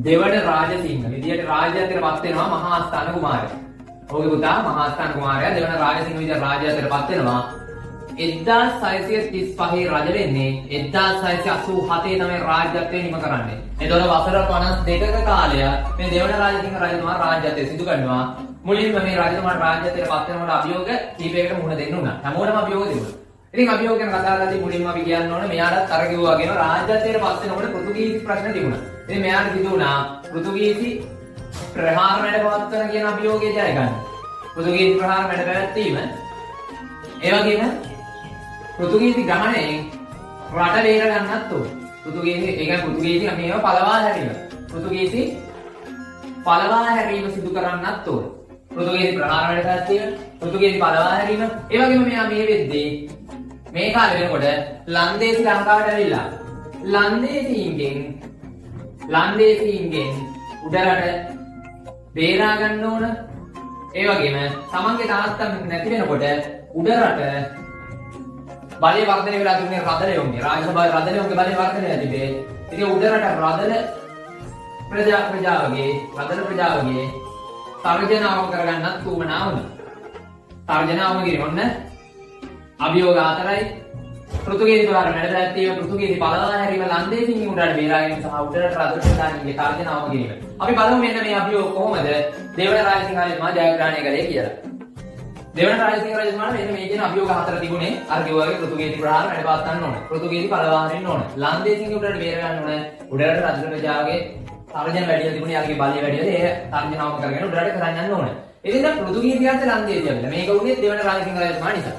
දෙවන රාජසිංහ විදියට රාජ්‍යත්වයට පත් වෙනවා මහා ආස්ථාන කුමාරයා. ඔහුගේ පුතා මහා ආස්ථාන කුමාරයා දෙවන රාජසිංහ විදියට රාජ්‍යත්වයට පත් වෙනවා. 1635 රජ වෙන්නේ 1687 තමයි රාජ්‍යත්වය නිම කරන්නේ. එතකොට වසර 52ක කාලය මේ දෙවන රාජසිංහ රජතුමා රාජ්‍යත්වය සිදු කරනවා. මුලින්ම මේ රජතුමාට රාජ්‍යත්වයට පත් වෙනකොට අභියෝග කීපයකට මුහුණ දෙන්න උනා. හැමෝටම අභියෝග දෙනවා. ඉතින් අභියෝග ගැන කතා කරද්දී මුලින්ම අපි කියන්න ඕනේ මෙයාටත් අර කිව්වා වගේම රාජ්‍යත්වයට පත් වෙනකොට පෘතුගීසි ප්‍රශ්න තිබුණා. ඉතින් මෙයාට සිදු වුණා පෘතුගීසි ප්‍රහාර වැඩ පවත්වන කියන අභියෝගය ජය ගන්න. පෘතුගීසි ප්‍රහාර වැඩ පැවැත්වීම ඒ වගේම පෘතුගීසි ග්‍රහණයෙන් රට බේර ගන්නත් ඕනේ. පෘතුගීසි ඒ කියන්නේ පෘතුගීසි මේව පළවා හැරීම. පෘතුගීසි පළවා හැරීම සිදු කරන්නත් ඕනේ. පෘතුගීසි ප්‍රහාර වැඩ පැවැත්වීම, පෘතුගීසි පළවා හැරීම. ඒ වගේම මෙයා මේ වෙද්දී මේ කාලේ වෙනකොට ලන්දේසි ලංකාවට ඇවිල්ලා ලන්දේසීන්ගෙන් උඩරට බේරා ගන්න ඕන. ඒ වගේම තමන්ගේ තාත්තා නැති වෙනකොට උඩරට බලය වර්ධනය වෙලා තිබුණේ රදලයෝන්ගේ රාජසභාවේ රදලයෝන්ගේ බලය වර්ධනය වෙලා තිබේ. ඉතින් උඩරට රදල ප්‍රජාවගේ තර්ජනාව කරගන්නත් උවමනා වුණා. තර්ජනාවම කිරීම ඔන්න අභියෝග 4යි. පෘතුගීසි ප්‍රහාර වැඩ පැවැත්වීම, පෘතුගීසි පළවා හැරීම, ලන්දේසීන්ගේ උඩරට බේරා ගැනීම සහ උඩරට රදල ප්‍රධානීන්ගේ තර්ජනාවම කිරීම. අපි බලමු මෙන්න මේ අභියෝග කොහොමද දෙවන රාජසිංහ රජතුමා ජයග්‍රහණය කළේ කියලා. දෙවන රාජසිංහ රජතුමාට මෙන්න මේ කියන අභියෝග 4 තිබුණේ. අර කිව්වාගේ පෘතුගීසි ප්‍රහාර වැඩ පවත්වන්න ඕන. පෘතුගීසි පළවා හරින්න ඕන. ලන්දේසීන්ගේ උඩරට බේර ගන්න ඕන. උඩරට රදල ප්‍රජාවගේ තර්ජන වැඩිලා තිබුණේ. යාගේ බලය වැඩිලා ඒ තර්ජනාවම කරගෙන උඩරට කරන් යන්න ඕන. ඉතින් දැන් පෘතුගීසියන්ට ලන්දේසී ඇවිල්ලා මේක උනේ දෙවන රාජසිංහ රජතුමා නිසා.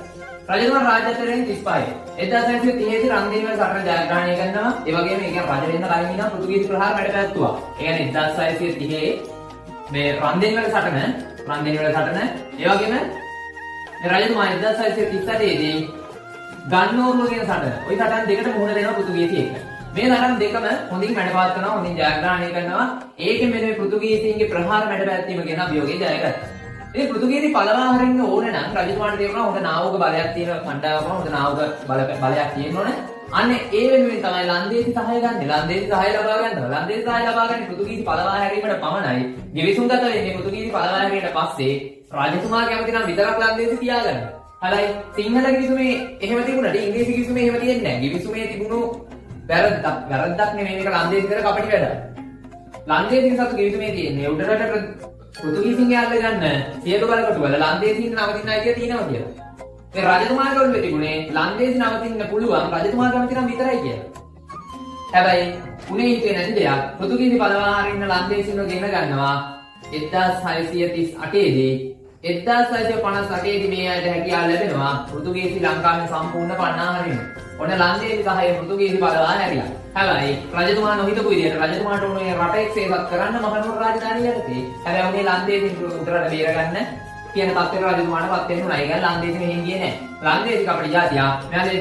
රජතුමා රාජ්‍යත්වයෙන් 35 1930 රන්දිනවල සටන ජයග්‍රහණය කරනවා. ඒ වගේම ඒක රජ වෙන්න කලින් ඉඳන් පෘතුගීසි ප්‍රහාර වැඩ පැවැත්තුවා. ඒ කියන්නේ 1630 මේ රන්දිනවල සටන ඒ වගේම මේ රජතුමා 1638 දී ගන්නෝරුව කියන සටන. ওই සටන් දෙකට මුහුණ දෙනවා පෘතුගීසි එක්ක. මේ සටන් දෙකම හොඳින් වැඩ පවත්වනවා, හොඳින් ජයග්‍රහණය කරනවා. ඒකෙන් මෙන්න මේ පෘතුගීසීන්ගේ ප්‍රහාර වැඩ පැවැත්වීම කියන අභියෝගය ජයගත්තා. ඉතින් පෘතුගීසි පළවා හරින්න ඕනේ නම් රජතුමාට තේරුණා හොඳ නාවක බලයක් තියෙන කණ්ඩායමක්, හොඳ නාවක බලයක් තියෙන්න ඕනේ. අනේ ඒ වෙනුවෙන් තමයි ලන්දේසි සහාය ගන්න. ලන්දේසි සහාය ලබා ගන්නවා. ලන්දේසි සහාය ලබා ගන්න පෘතුගීසි පළවා හැරීමට පමණයි. ගිවිසුම්ගත වෙන්නේ පෘතුගීසි පළවා හැරීමට පස්සේ රජතුමා කැමති නම් විතරක් ලන්දේසි තියාගන්න. හරි සිංහල ගිවිසුමේ එහෙම තිබුණාට ඉංග්‍රීසි ගිවිසුමේ එහෙම තියෙන්නේ නැහැ. ගිවිසුමේ තිබුණු වැරද්දක් නෙමෙයි මේක ලන්දේසි කර කපටි වැඩ. ලන්දේසි සතු ගිවිසුමේ තියෙන්නේ උඩරට පෘතුගීසින්ගේ අල්ල ගන්න සියලු බලකොටු වල ලන්දේසින් නවතින අයිතිය තියෙනවා කියලා. ඒ රජතුමාට ඔළුවේ තිබුණේ ලන්දේසි නවතින්න පුළුවන් රජතුමා කැමති නම් විතරයි කියලා. හැබැයි උනේ හිතේ නැති දෙයක් පෘතුගීසි පළවා හරින්න ලන්දේසින්ව ගෙන ගන්නවා 1638 දී 1658 දී මේ අයට හැකියාව ලැබෙනවා පෘතුගීසි ලංකාවේ සම්පූර්ණ පන්නා හරින්න. ඔන්න ලන්දේසි සහය පෘතුගීසි පළවා හැරියා. හැබැයි රජතුමා නොහිතපු විදියට රජතුමාට උනේ රට එක්සේපත් කරන්න මහනුවර රාජධානිය යටතේ. හැබැයි උනේ ලන්දේසින් උඩරට බේරගන්න කියන තත්ත්වයට රජතුමාට පත් වෙන්න උනා. ඒක ලන්දේසි මෙහෙන් ගියේ නැහැ. ලන්දේසි කපටි ජාතිය මෙයාලා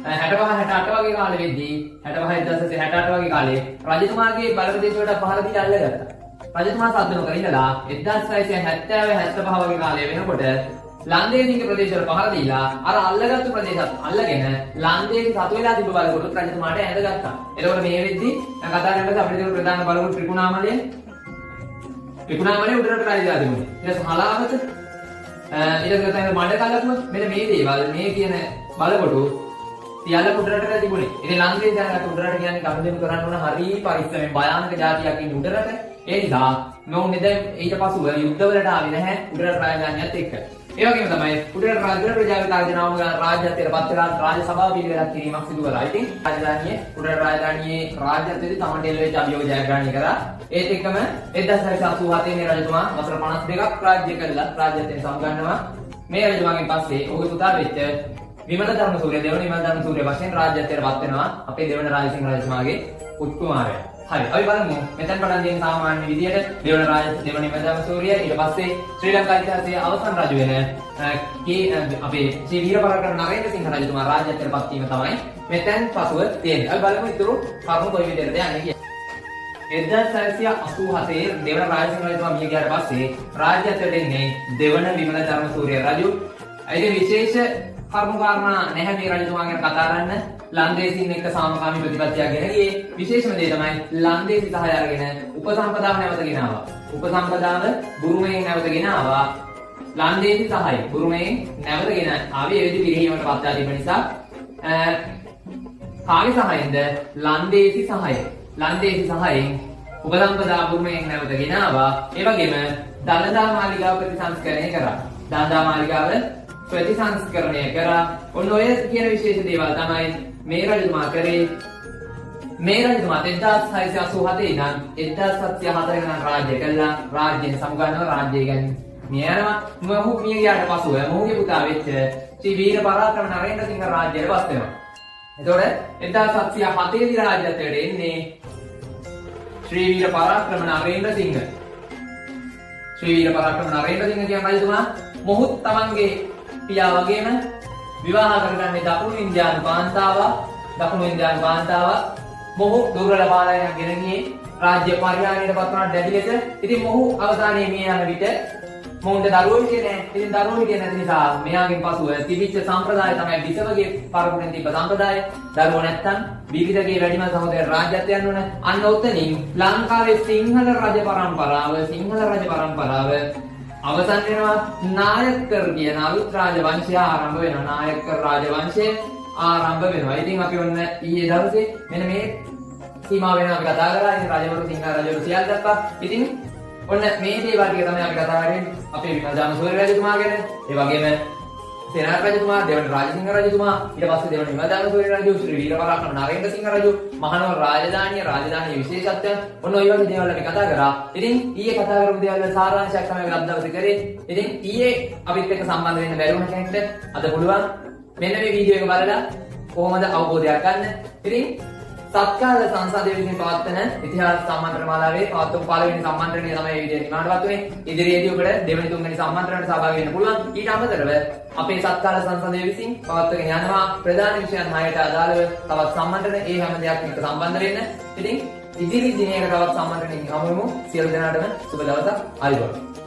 1665 වගේ කාලෙ වෙද්දී 1668 වගේ කාලේ රජතුමාගේ බල ප්‍රදේශ වලට පහර දීලා අල්ලගත්තා. රජතුමා සද්ද නොකර ඉඳලා 1670 වගේ කාලේ වෙනකොට ලන්දේසිගේ ප්‍රදේශවල පහර දීලා අර අල්ලගත්තු ප්‍රදේශත් අල්ලගෙන ලන්දේසි සතු වෙලා තිබ්බ බලකොටුත් රජතුමාට ඇඳගත්තා. එතකොට මේ වෙද්දී කතා කරනකොට අපිට තියෙන ප්‍රධාන බලකොටු ත්‍රිකුණාමලය උඩරට රාජ්‍යය තිබුණේ. ඊට පස්සේ හලාවත ඊට පස්සේ මඩකලපුව මෙන්න මේ දේවල් මේ කියන බලකොටු සියල්ල උඩරට තිබුණේ. ඉතින් ලන්දේසි දැනගත්ත උඩරට කියන්නේ ගනුදෙනු කරන්න ඕන හරි පරිස්සමෙන් භයානක ජාතියක් ඉන්න උඩරට. ඒ නිසා මොවුන් දැන් ඊට පසුව යුද්ධවලට ආවේ නැහැ උඩරට රාජධානියත් එක්ක. ඒ වගේම තමයි උඩරට ප්‍රජාවේ තාර්ජනාවම රාජ්‍යත්වයට පත් වෙලා රාජ්‍ය සභාව පිළිවෙලක් කිරීමක් සිදු කරා. ඉතින් උඩරට රාජධානියේ රාජ්‍යත්වයේදී තමන්ට එල්ල වෙච්ච අභියෝග ජයග්‍රහණය කරා. ඒත් එක්කම 1687 මේ රජතුමා වසර 52ක් රාජ්‍ය කළා රාජ්‍යත්වයෙන් සමගන්නවා. මේ රජතුමාගෙන් පස්සේ ඔහුගේ පුතා වෙච්ච විමල ධර්මසූරිය දෙවන විමල ධර්මසූරිය වශයෙන් රාජ්‍යත්වයට පත් වෙනවා අපේ දෙවන රාජසිංහ රජතුමාගේ පුත්කුමාරයා. හරි අපි බලමු මෙතන පටන් තියෙන සාමාන්‍ය විදියට දෙවන විමල ධර්මසූරිය ඊට පස්සේ ශ්‍රී ලංකා ඉතිහාසයේ අවසන් රජු වෙන අපේ ශ්‍රී වීර පරාක්‍රම නරේන්ද්‍ර සිංහ රජතුමා රාජ්‍යත්වයට පත් වීම තමයි මෙතෙන් පසුව තියෙන්නේ. අපි බලමු ඊටු කරුණු කොයි විදිහටද යන්නේ කියලා. 1687 දෙවන රාජසිංහ රජතුමා මිය ගියාට පස්සේ රාජ්‍යත්වයට එන්නේ දෙවන විමල ධර්මසූරිය රජු. ඒ විශේෂ කරුණු කාරණා නැහැ මේ රජතුමා ගැන කතා කරන්න. ලන්දේසින් එක්ක සාමකාමී ප්‍රතිපත්තියක් ගෙන ගියේ. විශේෂම දේ තමයි ලන්දේසි සහය අරගෙන උපසම්පදාව නැවත ගෙනාවා. උපසම්පදාව බුරුමයෙන් නැවත ගෙනාවා. ලන්දේසි සහය බුරුමයෙන් නැවත ගෙන ආවේ ඒ විදිහ පිරිහීමකට පත් වෙලා තිබෙන නිසා කාගේ සහයෙන්ද? ලන්දේසි සහය. ලන්දේසි සහයෙන් උපසම්පදා බුරුමයෙන් නැවත ගෙනාවා. ඒ වගේම දළදා මාලිගාව ප්‍රතිසංස්කරණය කරා. දළදා මාලිගාව ප්‍රතිසංස්කරණය කරා. ඔන්න ඔය කියන විශේෂ දේවල් තමයි මේ රජතුමා කරේ. මේ රජතුමා 1687 ඉඳන් 1704 වෙනකන් රාජ්‍ය කළා. රාජ්‍යයෙන් සමගන්නවා රාජ්‍යය ගැන මිය යනවා. මොහු මිය ගියාට පසුව මොහුගේ පුතා වෙච්ච ශ්‍රී වීර පරාක්‍රම නරේන්ද්‍ර සිංහ රාජ්‍යයට පත් වෙනවා. එතකොට 1707 දී රාජ්‍යත්වයට එන්නේ ශ්‍රී වීර පරාක්‍රම නරේන්ද්‍ර සිංහ. ශ්‍රී වීර පරාක්‍රම නරේන්ද්‍ර සිංහ කියන රජතුමා මොහුත් තමන්ගේ පියා වගේම විවාහ කරගන්නේ දකුණු ඉන්දියානු කාන්තාවක්. මොහු දුර්වල පාලනයක් ගෙන ගියේ රාජ්‍ය පරිහානියට පත් වුණා දැඩි ලෙස. ඉතින් මොහු අවසානයේ මිය යන විට මොහුන්ට දරුවෝ හිටියේ නැහැ. ඉතින් දරුවෝ හිටියේ නැති නිසා මෙයාගෙන් පසුව තිබිච්ච සම්ප්‍රදාය තමයි විසවගේ පරපුරෙන් තිබ්බ සම්ප්‍රදාය. දරුවෝ නැත්තම් විවිධගේ වැඩිම සහෝදර රාජ්‍යත්වයට යන්න ඕන. අන්න ඔතනින් ලංකාවේ සිංහල රජ පරම්පරාව අවසන් වෙනවා. නායක්කර් කියන අලුත් රාජවංශය ආරම්භ වෙනවා. නායක්කර් රාජවංශය ආරම්භ වෙනවා. ඉතින් අපි ඔන්න ඊයේ දවසේ මෙන්න මේ සීමාව වෙන අපි කතා කරා. ඉතින් රජවරු සිංහල රජවරු සියල්ල දක්වා. ඉතින් ඔන්න මේ දේවල් ටික තමයි අපි කතා කරන්නේ. අපේ විමල ධර්මසූරිය රජතුමා ගැන. ඒ වගේම සේනාධිපති රජතුමා, දෙවන රාජසිංහ රජතුමා, ඊට පස්සේ දෙවන විමල ධර්මසූරිය රජු, ශ්‍රී වීර පරාක්‍රම නරේන්ද්‍ර සිංහ රජු, මහනුවර රාජධානිය විශේෂත්වයන්. ඔන්න ඔය වගේ දේවල් අපි කතා කරා. ඉතින් ඊයේ කතා කරපු දේවල් වල සාරාංශයක් තමයි අපි අද දවසේ කරේ. ඉතින් ඊයේ අපිත් එක්ක සම්බන්ධ වෙන්න බැරි වුණ කෙනෙක්ට අද පුළුවන් මෙන්න මේ වීඩියෝ එක බලලා කොහොමද අවබෝධයක් ගන්න. ඉතින් සත්කාල සංසදයේ විසින් පවත්වන ඉතිහාස සම්මන්ත්‍රණ මාලාවේ පවත්වපු පළවෙනි සම්මන්ත්‍රණය තමයි මේ විදිහට නිමාඩපත් වෙන්නේ. ඉදිරියේදී ඔබට දෙවෙනි තුන්වෙනි සම්මන්ත්‍රණයට සහභාගී වෙන්න පුළුවන්. ඊට අමතරව අපේ සත්කාල සංසදයේ විසින් පවත්වගෙන යනවා ප්‍රධාන විෂයන් 6ට අදාළව තවත් සම්මන්ත්‍රණ ඒ හැම දෙයක්ම එක්ක සම්බන්ධ වෙන්න. ඉතින් ඉදිරි දිනයක තවත් සම්මන්ත්‍රණයකින් හමු වෙමු. සියලු දෙනාටම සුබ දවසක්. ආයුබෝවන්.